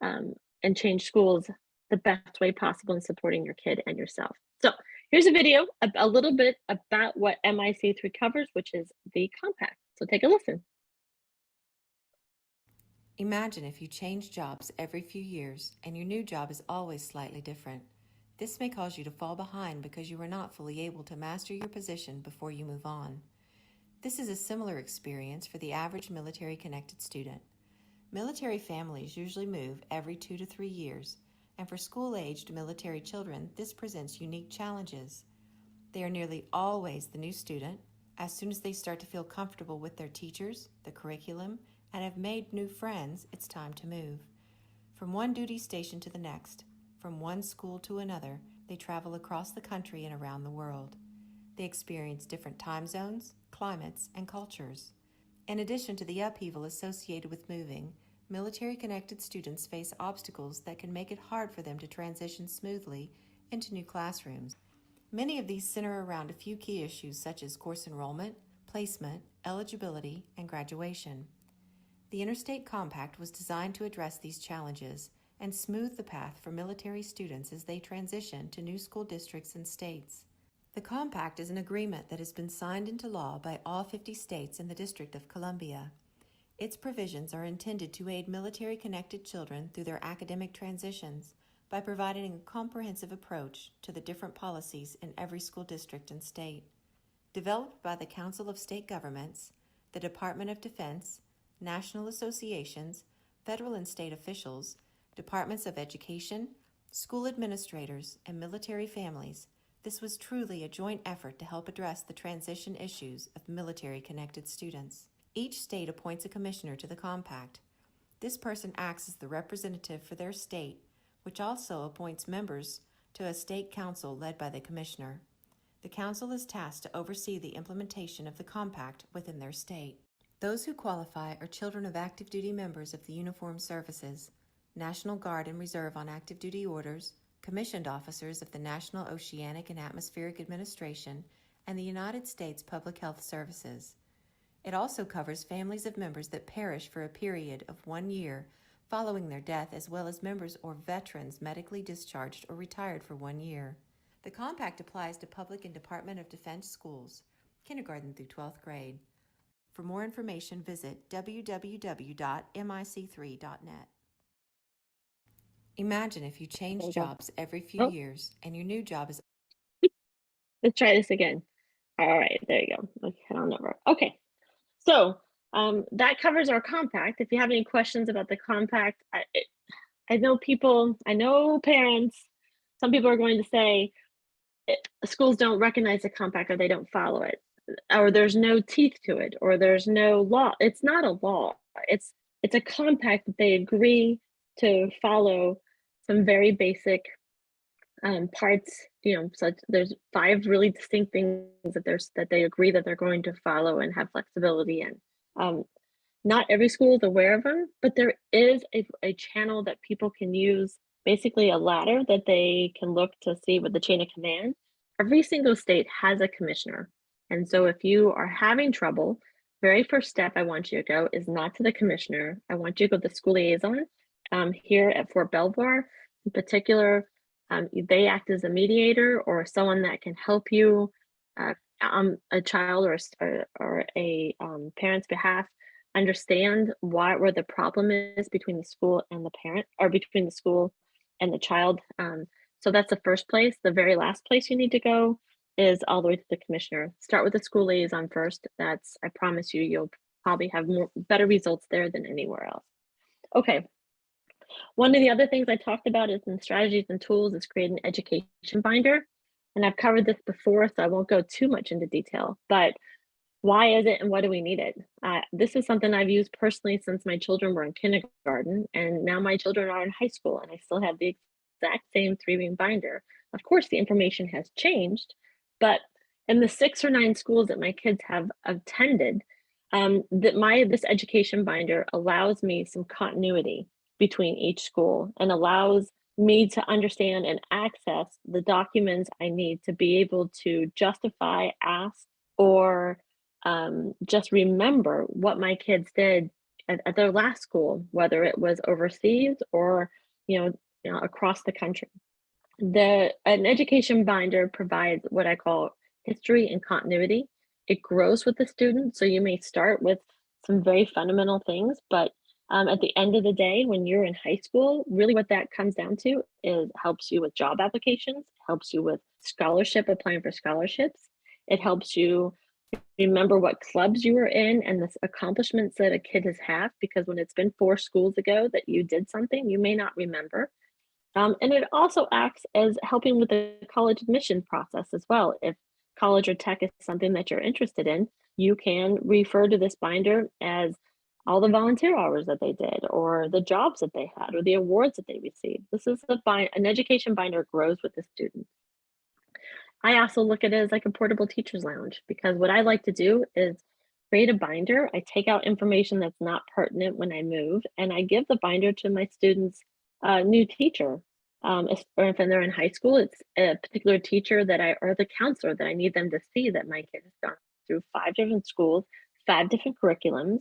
and change schools the best way possible in supporting your kid and yourself. So here's a video, a little bit about what MIC3 covers, which is the compact. So take a listen. Imagine if you change jobs every few years and your new job is always slightly different. This may cause you to fall behind because you are not fully able to master your position before you move on. This is a similar experience for the average military-connected student. Military families usually move every 2 to 3 years, and for school-aged military children, this presents unique challenges. They are nearly always the new student. As soon as they start to feel comfortable with their teachers, the curriculum, and have made new friends, it's time to move. From one duty station to the next, from one school to another, they travel across the country and around the world. They experience different time zones, climates, and cultures. In addition to the upheaval associated with moving, military-connected students face obstacles that can make it hard for them to transition smoothly into new classrooms. Many of these center around a few key issues such as course enrollment, placement, eligibility, and graduation. The Interstate Compact was designed to address these challenges and smooth the path for military students as they transition to new school districts and states. The Compact is an agreement that has been signed into law by all 50 states and the District of Columbia. Its provisions are intended to aid military-connected children through their academic transitions by providing a comprehensive approach to the different policies in every school district and state. Developed by the Council of State Governments, the Department of Defense, national associations, federal and state officials, departments of education, school administrators, and military families, this was truly a joint effort to help address the transition issues of military-connected students. Each state appoints a commissioner to the Compact. This person acts as the representative for their state, which also appoints members to a state council led by the commissioner. The council is tasked to oversee the implementation of the Compact within their state. Those who qualify are children of active duty members of the Uniformed Services, National Guard and Reserve on active duty orders, commissioned officers of the National Oceanic and Atmospheric Administration, and the United States Public Health Services. It also covers families of members that perish for a period of 1 year following their death, as well as members or veterans medically discharged or retired for 1 year. The Compact applies to public and Department of Defense schools, kindergarten through 12th grade. For more information, visit www.mic3.net. Imagine if you changed jobs every few years and your new job is... Let's try this again. All right, there you go. Okay, head on over. Okay, so that covers our Compact. If you have any questions about the Compact, I know parents, some people are going to say schools don't recognize the Compact or they don't follow it, or there's no teeth to it, or there's no law. It's not a law. It's a Compact that they agree to follow some very basic parts, such there's 5 really distinct things that they agree that they're going to follow and have flexibility in. Not every school is aware of them, but there is a channel that people can use, basically a ladder that they can look to see with the chain of command. Every single state has a commissioner. And so if you are having trouble, very first step I want you to go is not to the commissioner. I want you to go to the school liaison. Here at Fort Belvoir, in particular, they act as a mediator or someone that can help you on a child or a parent's behalf understand where the problem is between the school and the parent, or between the school and the child. So that's the first place. The very last place you need to go is all the way to the commissioner. Start with the school liaison first. I promise you, you'll probably have better results there than anywhere else. Okay. One of the other things I talked about is in strategies and tools is create an education binder. And I've covered this before, so I won't go too much into detail, but why is it and what do we need it? This is something I've used personally since my children were in kindergarten, and now my children are in high school, and I still have the exact same 3-ring binder. Of course, the information has changed, but in the 6 or 9 schools that my kids have attended, this education binder allows me some continuity between each school and allows me to understand and access the documents I need to be able to justify, ask, or just remember what my kids did at their last school, whether it was overseas or across the country. An education binder provides what I call history and continuity. It grows with the student, so you may start with some very fundamental things, but at the end of the day, when you're in high school, really what that comes down to is helps you with job applications, helps you with applying for scholarships. It helps you remember what clubs you were in and the accomplishments that a kid has had, because when it's been 4 schools ago that you did something, you may not remember. And it also acts as helping with the college admission process as well. If college or tech is something that you're interested in, you can refer to this binder as all the volunteer hours that they did, or the jobs that they had, or the awards that they received. This is an education binder grows with the student. I also look at it as like a portable teacher's lounge, because what I like to do is create a binder. I take out information that's not pertinent when I move, and I give the binder to my students' new teacher. Or if they're in high school, it's a particular teacher or the counselor that I need them to see that my kid has gone through 5 different schools, 5 different curriculums.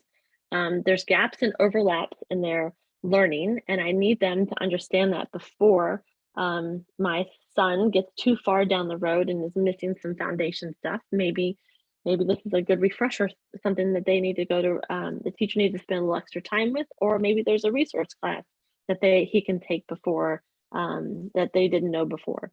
There's gaps and overlaps in their learning, and I need them to understand that before my son gets too far down the road and is missing some foundation stuff, maybe this is a good refresher, something that they need to go to, the teacher needs to spend a little extra time with, or maybe there's a resource class that he can take before, that they didn't know before.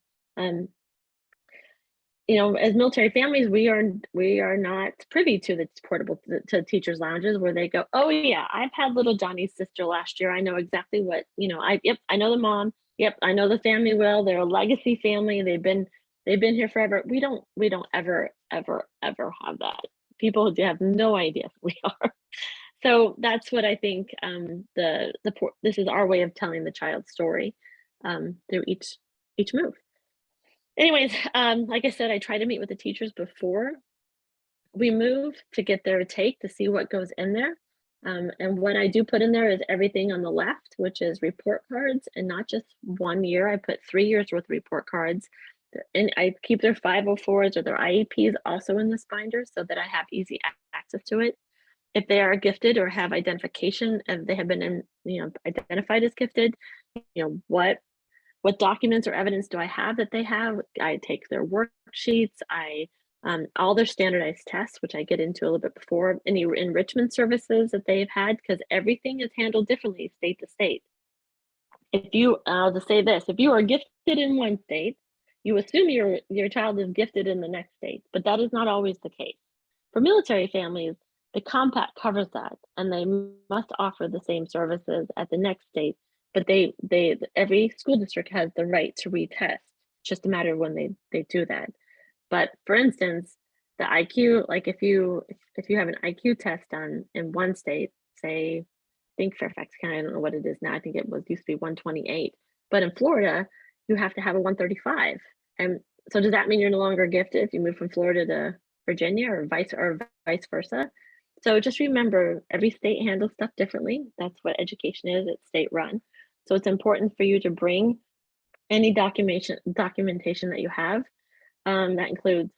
You know, as military families, we are not privy to the portable to teachers' lounges where they go, oh yeah, I've had little Johnny's sister last year. I know exactly what, you know, I know the mom. Yep, I know the family well. They're a legacy family. They've been here forever. We don't ever have that. People who have no idea who we are. So that's what I think. This is our way of telling the child's story through each move. Anyways, like I said, I try to meet with the teachers before we move to get their take to see what goes in there. And what I do put in there is everything on the left, which is report cards, and not just 1 year. I put 3 years worth of report cards. And I keep their 504s or their IEPs also in this binder so that I have easy access to it. If they are gifted or have identification, and they have been identified as gifted, what documents or evidence do I have that they have? I take their worksheets, all their standardized tests, which I get into a little bit before, any enrichment services that they've had, because everything is handled differently state to state. I'll just say this, if you are gifted in one state, you assume your child is gifted in the next state, but that is not always the case. For military families, the compact covers that, and they must offer the same services at the next state. But every school district has the right to retest. It's just a matter of when they do that. But for instance, the IQ, like if you have an IQ test done in one state, say, I think Fairfax County, I don't know what it is now. I think it used to be 128. But in Florida, you have to have a 135. And so does that mean you're no longer gifted if you move from Florida to Virginia or vice versa? So just remember, every state handles stuff differently. That's what education is. It's state run. So it's important for you to bring any documentation that you have. That includes,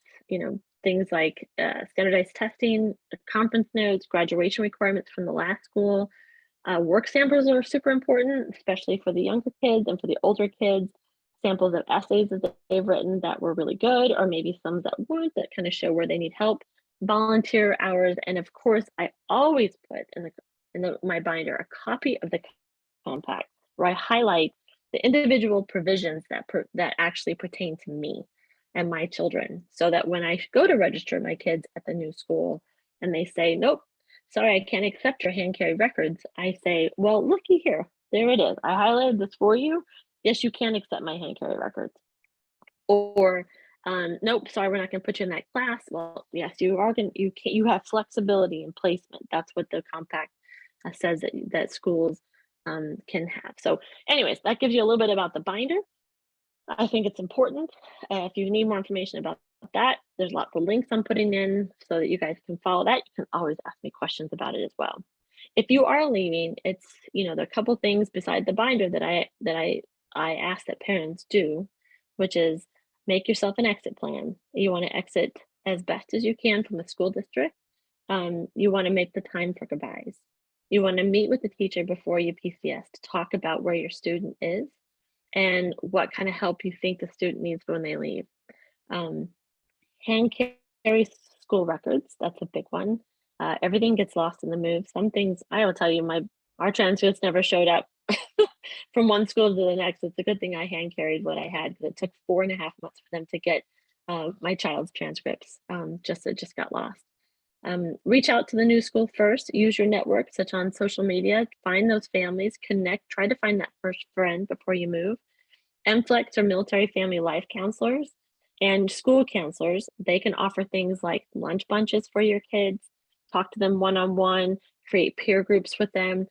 things like standardized testing, conference notes, graduation requirements from the last school. Work samples are super important, especially for the younger kids and for the older kids. Samples of essays that they've written that were really good, or maybe some that weren't, that kind of show where they need help. Volunteer hours, and of course, I always put in my binder a copy of the compact where I highlight the individual provisions that actually pertain to me and my children, so that when I go to register my kids at the new school and they say, nope, sorry, I can't accept your hand carry records, I say, well, looky here, there it is. I highlighted this for you. Yes, you can accept my hand carry records. Or nope, sorry, we're not going to put you in that class. Well, yes, you are going. You have flexibility in placement. That's what the compact says that schools can have. So, anyways, that gives you a little bit about the binder. I think it's important. If you need more information about that, there's lots of links I'm putting in so that you guys can follow that. You can always ask me questions about it as well. If you are leaving, it's there are a couple things beside the binder that I ask that parents do, which is make yourself an exit plan. You want to exit as best as you can from the school district. You want to make the time for goodbyes. You want to meet with the teacher before you PCS to talk about where your student is and what kind of help you think the student needs when they leave. Hand carry school records, that's a big one. Everything gets lost in the move. Some things, I will tell you, our transcripts never showed up from one school to the next. It's a good thing I hand carried what I had, because it took 4.5 months for them to get my child's transcripts. It just got lost. Reach out to the new school first. Use your network, such on social media. Find those families, connect, try to find that first friend before you move. MFLEX or military family life counselors and school counselors, they can offer things like lunch bunches for your kids, talk to them one-on-one, create peer groups with them,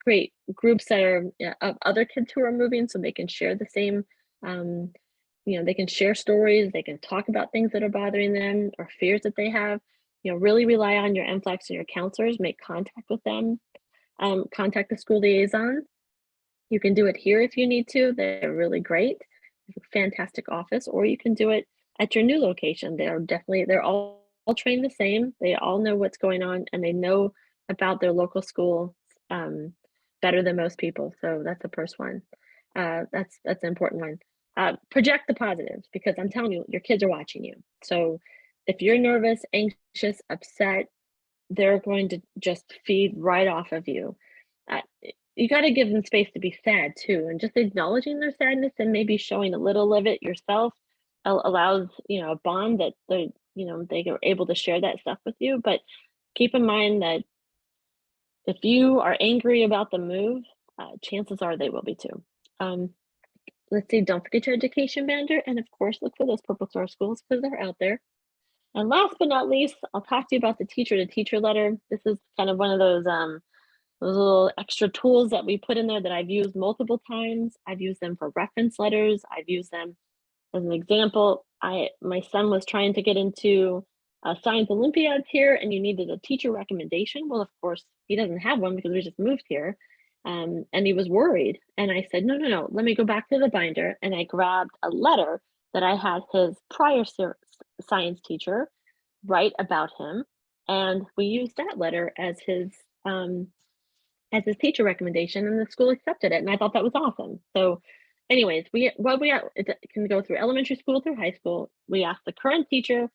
create groups that are of other kids who are moving, so they can share the same, they can share stories, they can talk about things that are bothering them or fears that they have. Really rely on your MFLEX and your counselors, make contact with them, contact the school liaison. You can do it here if you need to. They're really great. Fantastic office, or you can do it at your new location. They're all trained the same. They all know what's going on, and they know about their local school better than most people. So that's the first one. That's an important one. Project the positives, because I'm telling you, your kids are watching you. So if you're nervous, anxious, upset, they're going to just feed right off of you. Uh, you got to give them space to be sad too, and just acknowledging their sadness and maybe showing a little of it yourself allows, a bond that they are able to share that stuff with you. But keep in mind that if you are angry about the move, chances are they will be too. Let's see, don't forget your education manager, and of course, look for those purple star schools because they're out there. And last but not least, I'll talk to you about the teacher-to-teacher letter. This is kind of one of those little extra tools that we put in there that I've used multiple times. I've used them for reference letters. I've used them as an example. My son was trying to get into science Olympiads here, and you needed a teacher recommendation. Well, of course, he doesn't have one because we just moved here. And he was worried. And I said, no, let me go back to the binder. And I grabbed a letter that I had his prior science teacher write about him. And we used that letter as his teacher recommendation, and the school accepted it. And I thought that was awesome. So anyways, it can go through elementary school through high school. We asked the current teacher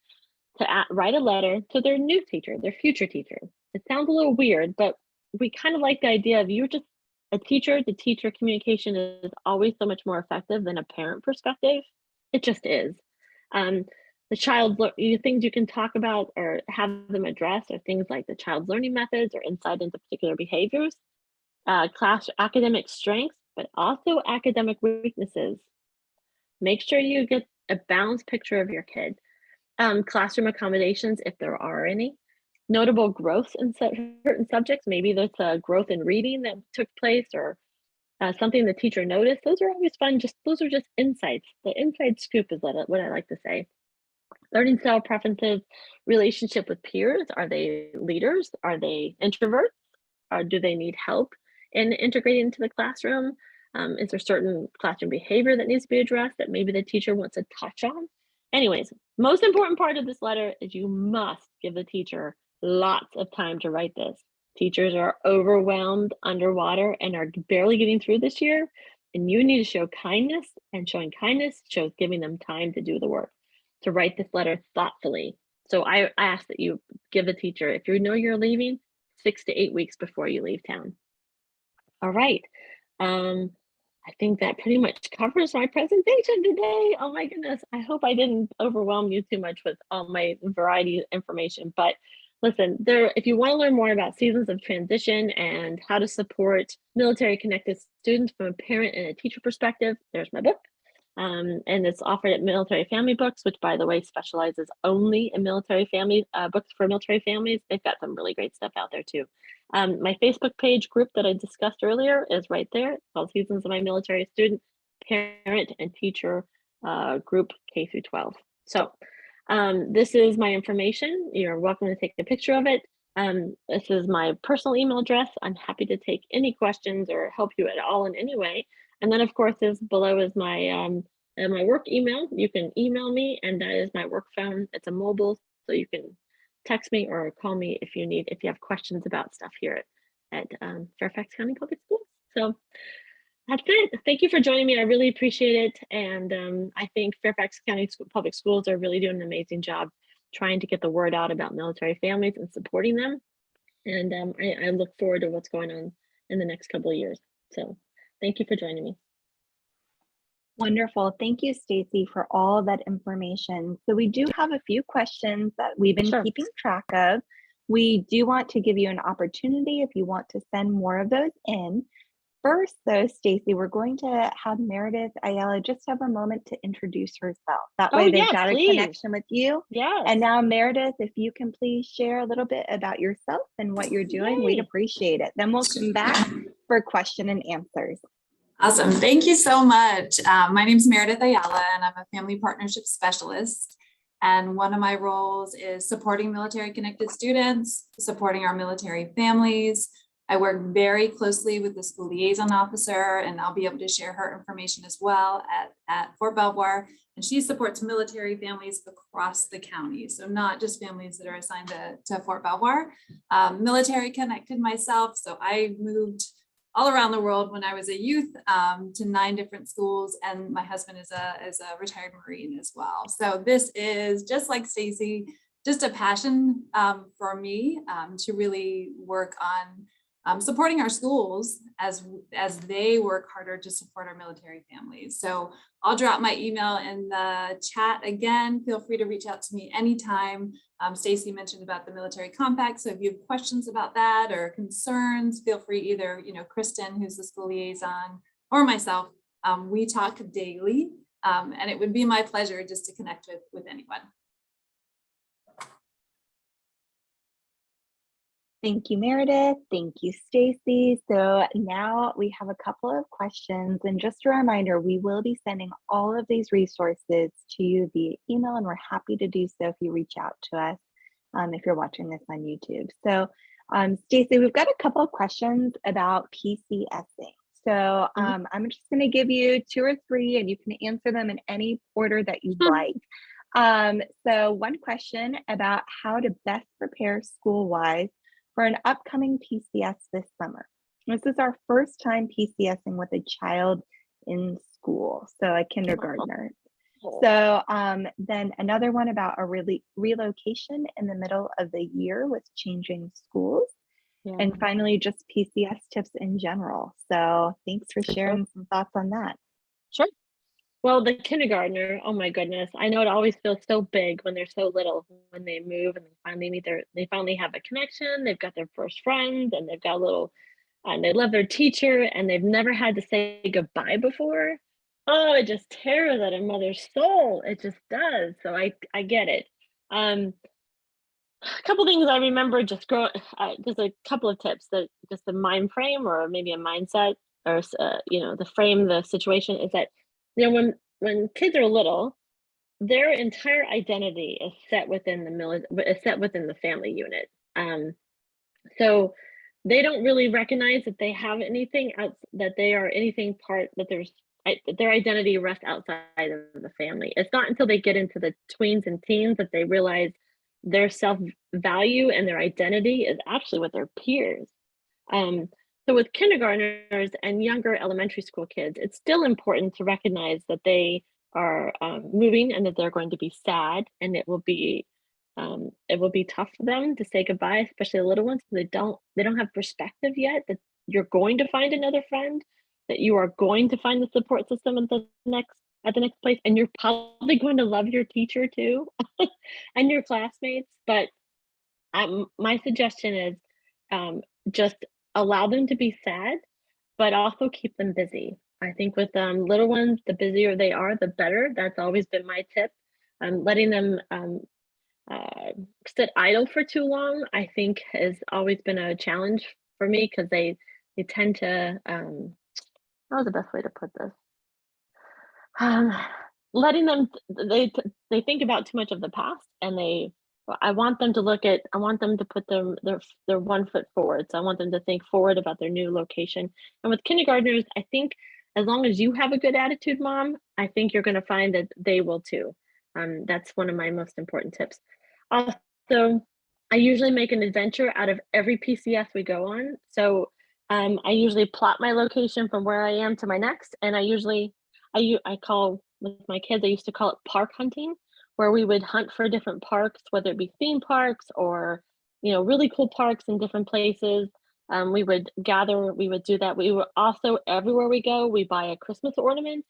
to write a letter to their new teacher, their future teacher. It sounds a little weird, but we kind of like the idea of you're just a teacher to teacher communication is always so much more effective than a parent perspective. It just is. The child things you can talk about or have them address are things like the child's learning methods or insight into particular behaviors, class academic strengths, but also academic weaknesses. Make sure you get a balanced picture of your kid. Classroom accommodations, if there are any. Notable growth in certain subjects, maybe that's a growth in reading that took place or something the teacher noticed. Those are always fun. Those are just insights. The inside scoop is what I like to say. Learning style preferences, relationship with peers. Are they leaders? Are they introverts? Or do they need help in integrating into the classroom? Is there certain classroom behavior that needs to be addressed that maybe the teacher wants to touch on? Anyways, most important part of this letter is you must give the teacher lots of time to write this. Teachers are overwhelmed, underwater, and are barely getting through this year. And you need to show kindness, and showing kindness shows giving them time to do the work, to write this letter thoughtfully. So I ask that you give the teacher, if you know you're leaving, 6 to 8 weeks before you leave town. All right. I think that pretty much covers my presentation today. Oh my goodness. I hope I didn't overwhelm you too much with all my variety of information. But listen, if you want to learn more about seasons of transition and how to support military connected students from a parent and a teacher perspective, there's my book. And it's offered at Military Family Books, which, by the way, specializes only in military family books for military families. They've got some really great stuff out there too. My Facebook page group that I discussed earlier is right there. It's called Seasons of My Military Student Parent and Teacher Group K through 12. So this is my information. You're welcome to take a picture of it. This is my personal email address. I'm happy to take any questions or help you at all in any way. And then, of course, below is my work email. You can email me, and that is my work phone. It's a mobile, so you can text me or call me if you have questions about stuff here at Fairfax County Public Schools. So that's it. Thank you for joining me. I really appreciate it. And I think Fairfax County Public Schools are really doing an amazing job trying to get the word out about military families and supporting them. And I look forward to what's going on in the next couple of years. So thank you for joining me. Wonderful. Thank you, Stacy, for all of that information. So we do have a few questions that we've been keeping track of. We do want to give you an opportunity if you want to send more of those in. First, though, Stacy, we're going to have Meredith Ayala just have a moment to introduce herself. That way they've got a connection with you. Yes. And now, Meredith, if you can please share a little bit about yourself and what you're doing, we'd appreciate it. Then we'll come back for question and answers. Awesome. Thank you so much. My name is Meredith Ayala, and I'm a family partnership specialist. And one of my roles is supporting military connected students, supporting our military families. I work very closely with the school liaison officer, and I'll be able to share her information as well at Fort Belvoir. And she supports military families across the county. So not just families that are assigned to Fort Belvoir. Military connected myself. So I moved all around the world when I was a youth, to 9 different schools, and my husband is a retired Marine as well. So this is, just like Stacy, just a passion for me to really work on supporting our schools as they work harder to support our military families. So I'll drop my email in the chat again. Feel free to reach out to me anytime. Stacy mentioned about the Military Compact. So if you have questions about that or concerns, feel free, either, Kristen, who's the school liaison, or myself. We talk daily, and it would be my pleasure just to connect with anyone. Thank you, Meredith. Thank you, Stacy. So now we have a couple of questions, and just a reminder, we will be sending all of these resources to you via email, and we're happy to do so if you reach out to us if you're watching this on YouTube. So Stacy, we've got a couple of questions about PCSing. So I'm just going to give you 2 or 3, and you can answer them in any order that you'd like. So one question about how to best prepare school-wise for an upcoming PCS this summer. This is our first time PCSing with a child in school, so a kindergartner. So then another one about a relocation in the middle of the year with changing schools. Yeah. And finally, just PCS tips in general. So thanks for sharing some thoughts on that. Sure. Well, the kindergartner, oh my goodness. I know it always feels so big when they're so little, when they move and they finally have a connection, they've got their first friend, and they've got a little, and they love their teacher, and they've never had to say goodbye before. Oh, it just tears at a mother's soul. It just does. So I get it. A couple things I remember just a couple of tips, that just a mind frame, or maybe a mindset, or the frame, the situation is that, when kids are little, their entire identity is set within the family unit. So they don't really recognize that they have anything else, that they are anything part, that their identity rests outside of the family. It's not until they get into the tweens and teens that they realize their self-value and their identity is actually with their peers. So with kindergartners and younger elementary school kids, it's still important to recognize that they are moving, and that they're going to be sad, and it will be tough for them to say goodbye, especially the little ones. They don't have perspective yet that you're going to find another friend, that you are going to find the support system at the next place, and you're probably going to love your teacher too, and your classmates. But my suggestion is just allow them to be sad, but also keep them busy. I think with little ones, the busier they are, the better. That's always been my tip. Letting them sit idle for too long, I think, has always been a challenge for me, because they tend to, how's the best way to put this? Letting them, they think about too much of the past, and I want them to put their 1 foot forward. So I want them to think forward about their new location. And with kindergartners, I think as long as you have a good attitude, Mom, I think you're going to find that they will too. That's one of my most important tips. Also, I usually make an adventure out of every PCS we go on. So I usually plot my location from where I am to my next, and I call, with my kids, I used to call it park hunting, where we would hunt for different parks, whether it be theme parks or, really cool parks in different places. We would do that. We were also, everywhere we go, we buy a Christmas ornament,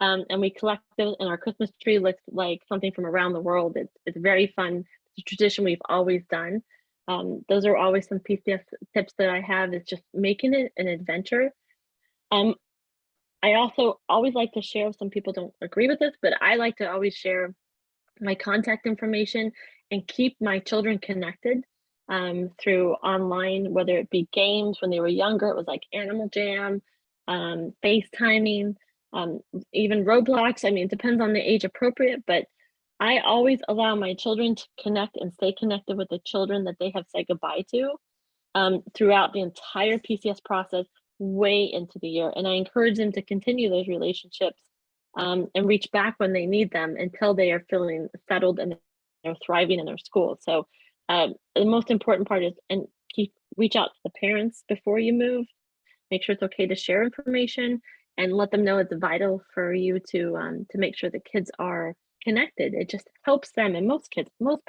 and we collect them, and our Christmas tree looks like something from around the world. It's very fun. It's a tradition we've always done. Those are always some PCS tips that I have, is just making it an adventure. I also always like to share, some people don't agree with this, but I like to always share my contact information and keep my children connected through online, whether it be games. When they were younger, it was like Animal Jam, FaceTiming, even Roblox. I mean, it depends on the age appropriate, but I always allow my children to connect and stay connected with the children that they have said goodbye to throughout the entire PCS process, way into the year. And I encourage them to continue those relationships and reach back when they need them, until they are feeling settled and they're thriving in their school. So the most important part is, reach out to the parents before you move. make sure it's okay to share information, and let them know it's vital for you to make sure the kids are connected. It just helps them, and most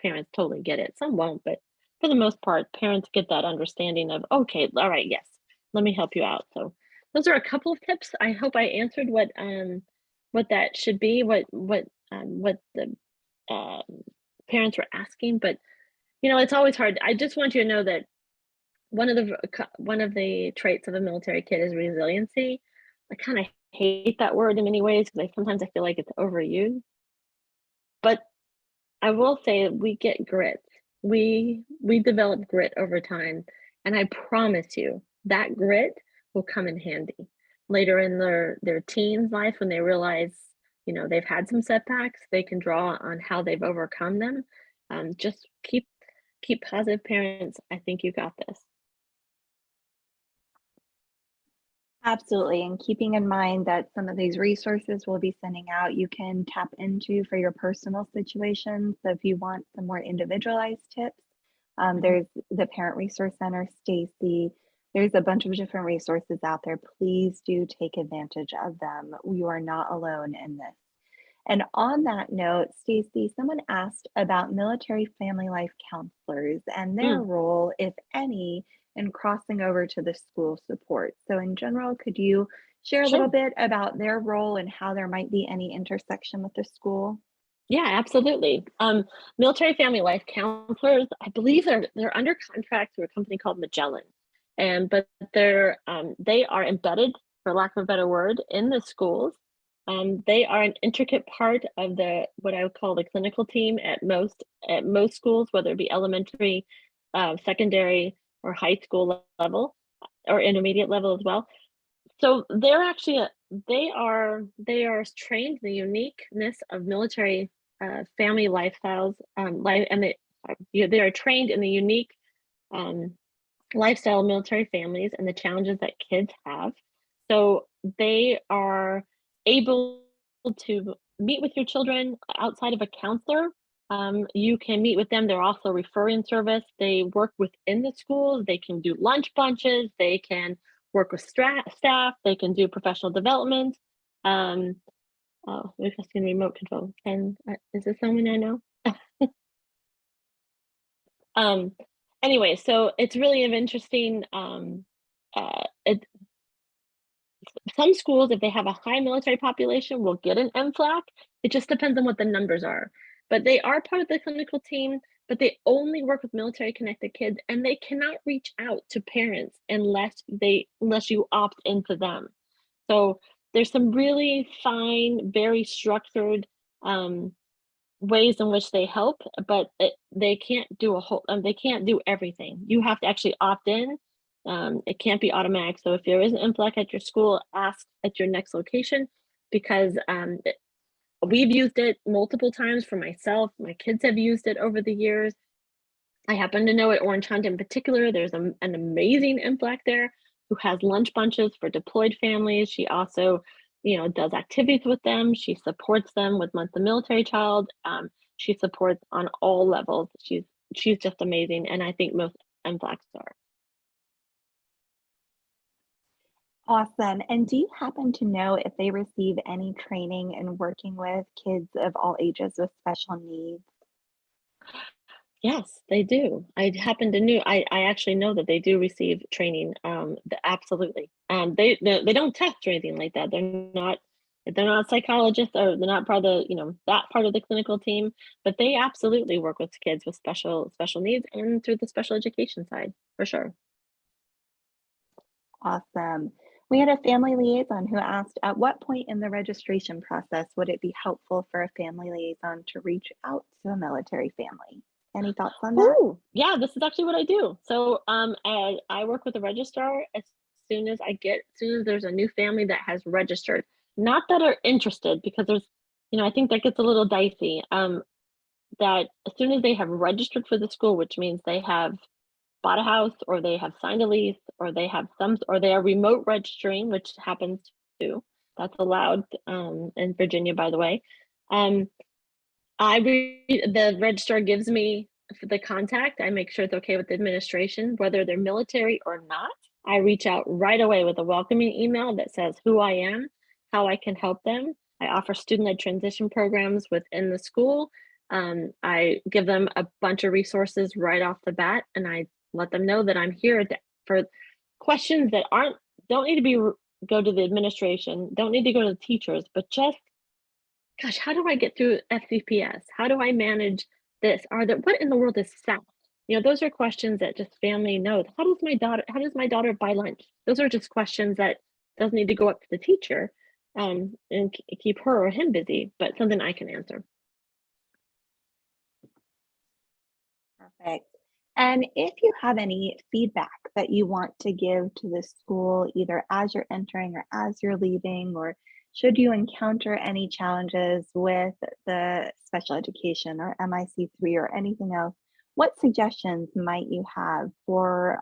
parents totally get it. Some won't, but for the most part, parents get that understanding of, okay, all right, yes, let me help you out. So those are a couple of tips. I hope I answered what that should be, what the uh, parents were asking. But it's always hard. I just want you to know that one of the traits of a military kid is resiliency. I kind of hate that word in many ways because sometimes I feel like it's overused. But I will say that we get grit. We develop grit over time, and I promise you that grit will come in handy later in their teens life when they realize they've had some setbacks. They can draw on how they've overcome them. Just keep positive, parents. I think you got this. Absolutely. And keeping in mind that some of these resources we'll be sending out, you can tap into for your personal situations. So if you want some more individualized tips, there's the Parent Resource Center, Stacy. There's a bunch of different resources out there. Please do take advantage of them. You are not alone in this. And on that note, Stacy, someone asked about military family life counselors and their role, if any, in crossing over to the school support. So in general, could you share a little Sure. bit about their role and how there might be any intersection with the school? Yeah, absolutely. Military family life counselors, I believe they're under contract through a company called Magellan, but they are embedded, for lack of a better word, in the schools. They are an intricate part of what I would call the clinical team at most schools, whether it be elementary, secondary, or high school level, or intermediate level as well. So they're actually they are trained in the uniqueness of military family lifestyles, and they are trained in the unique lifestyle of military families and the challenges that kids have. So they are able to meet with your children outside of a counselor. You can meet with them. They're also a referring service. They work within the schools. They can do lunch bunches. They can work with staff. They can do professional development. Oh, we're just in remote control. And is this someone I know? Anyway, so it's really an interesting. Some schools, if they have a high military population, will get an MFLAC. It just depends on what the numbers are. But they are part of the clinical team, but they only work with military connected kids, and they cannot reach out to parents unless you opt into them. So there's some really fine, very structured ways in which they help, but they can't do they can't do everything. You have to actually opt in. It can't be automatic. So if there is an MFLAC at your school, ask at your next location, because we've used it multiple times for myself. My kids have used it over the years. I happen to know at Orange Hunt in particular, there's an amazing MFLAC there who has lunch bunches for deployed families. She also, does activities with them. She supports them with Month the Military Child. She supports on all levels. She's just amazing, and I think most MFLACs are. Awesome. And do you happen to know if they receive any training in working with kids of all ages with special needs? Yes, they do. I actually know that they do receive training. Absolutely. They don't test or anything like that. They're not psychologists, or they're not part of that part of the clinical team, but they absolutely work with kids with special needs and through the special education side, for sure. Awesome. We had a family liaison who asked, at what point in the registration process would it be helpful for a family liaison to reach out to a military family? Any thoughts on that? Oh, yeah, this is actually what I do. So I work with a registrar as soon as there's a new family that has registered, not that are interested, because I think that gets a little dicey. That as soon as they have registered for the school, which means they have bought a house, or they have signed a lease, or they are remote registering, which happens too. That's allowed in Virginia, by the way. The registrar gives me the contact. I make sure it's okay with the administration, whether they're military or not. I reach out right away with a welcoming email that says who I am, how I can help them. I offer student-led transition programs within the school. I give them a bunch of resources right off the bat, and I let them know that I'm here for questions that don't need to go to the administration, don't need to go to the teachers, but just, gosh, how do I get through FCPS? How do I manage this? What in the world is SAP? Those are questions that just family knows. How does my daughter buy lunch? Those are just questions that doesn't need to go up to the teacher and keep her or him busy, but something I can answer. Perfect. And if you have any feedback that you want to give to the school, either as you're entering or as you're leaving, or should you encounter any challenges with the special education or MIC3 or anything else, what suggestions might you have for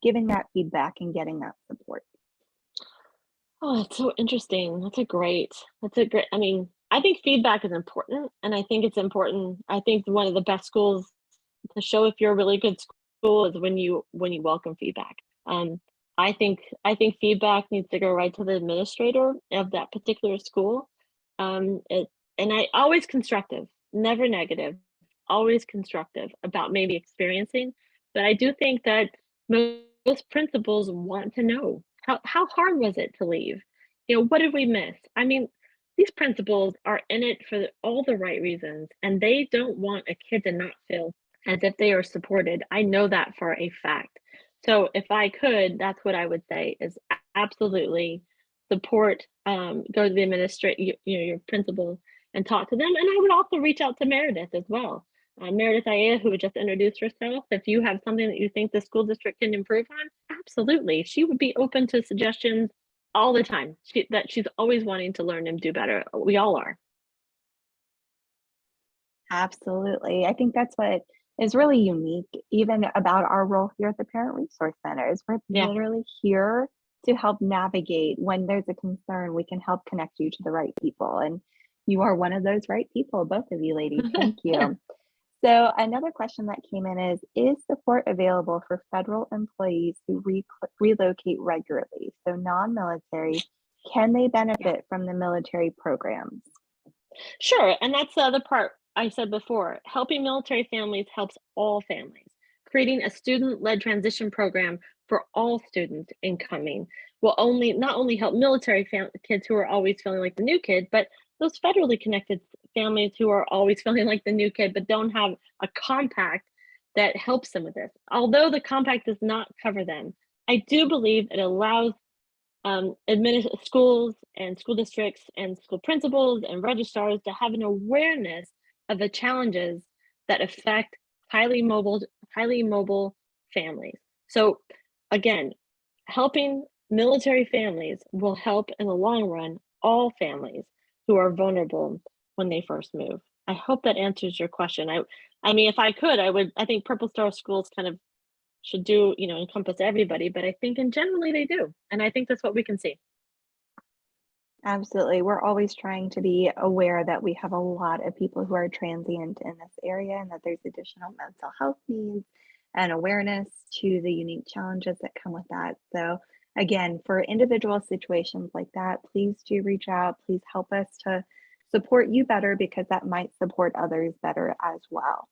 giving that feedback and getting that support? Oh, that's so interesting. I mean, I think feedback is important, and I think it's important. I think one of the best schools to show if you're a really good school is when you welcome feedback. Um, I think feedback needs to go right to the administrator of that particular school. It and I always constructive, never negative, always constructive about maybe experiencing. But I do think that most principals want to know how hard was it to leave? What did we miss? I mean, these principals are in it for all the right reasons, and they don't want a kid to not feel as if they are supported. I know that for a fact. So if I could, that's what I would say is absolutely support, go to the administrator, your principal and talk to them. And I would also reach out to Meredith as well. Meredith Aya, who just introduced herself. If you have something that you think the school district can improve on, absolutely. She would be open to suggestions all the time. She's always wanting to learn and do better. We all are. Absolutely. I think that's what is really unique, even about our role here at the Parent Resource Center, is we're Yeah. literally here to help navigate when there's a concern. We can help connect you to the right people. And you are one of those right people, both of you ladies. Thank you. So another question that came in is support available for federal employees who relocate regularly? So non-military, can they benefit from the military programs? Sure, and that's the other part I said before. Helping military families helps all families. Creating a student-led transition program for all students incoming will not only help military kids who are always feeling like the new kid, but those federally connected families who are always feeling like the new kid, but don't have a compact that helps them with this. Although the compact does not cover them, I do believe it allows schools and school districts and school principals and registrars to have an awareness of the challenges that affect highly mobile families. So again, helping military families will help in the long run all families who are vulnerable when they first move. I hope that answers your question. I mean, if I could, I think Purple Star schools kind of should encompass everybody, but I think in generally they do. And I think that's what we can see. Absolutely. We're always trying to be aware that we have a lot of people who are transient in this area and that there's additional mental health needs and awareness to the unique challenges that come with that. So, again, for individual situations like that, please do reach out. Please help us to support you better because that might support others better as well.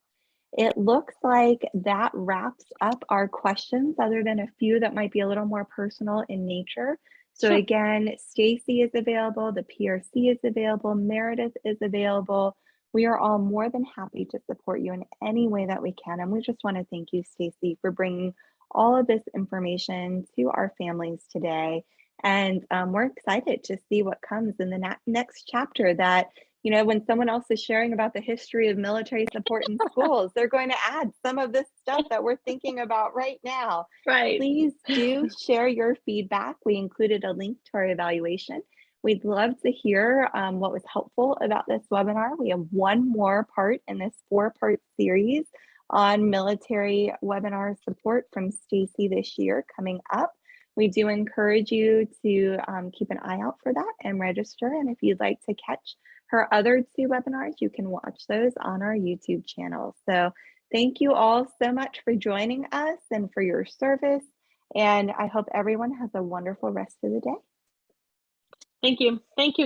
It looks like that wraps up our questions, other than a few that might be a little more personal in nature. So Sure. again, Stacy is available, the PRC is available, Meredith is available. We are all more than happy to support you in any way that we can. And we just want to thank you, Stacy, for bringing all of this information to our families today. And we're excited to see what comes in the next chapter that when someone else is sharing about the history of military support in schools, they're going to add some of this stuff that we're thinking about right now. Right. Please do share your feedback. We included a link to our evaluation. We'd love to hear what was helpful about this webinar. We have one more part in this 4-part series on military webinar support from Stacy this year coming up. We do encourage you to keep an eye out for that and register. And if you'd like to catch her other 2 webinars, you can watch those on our YouTube channel. So thank you all so much for joining us and for your service. And I hope everyone has a wonderful rest of the day. Thank you. Thank you, guys.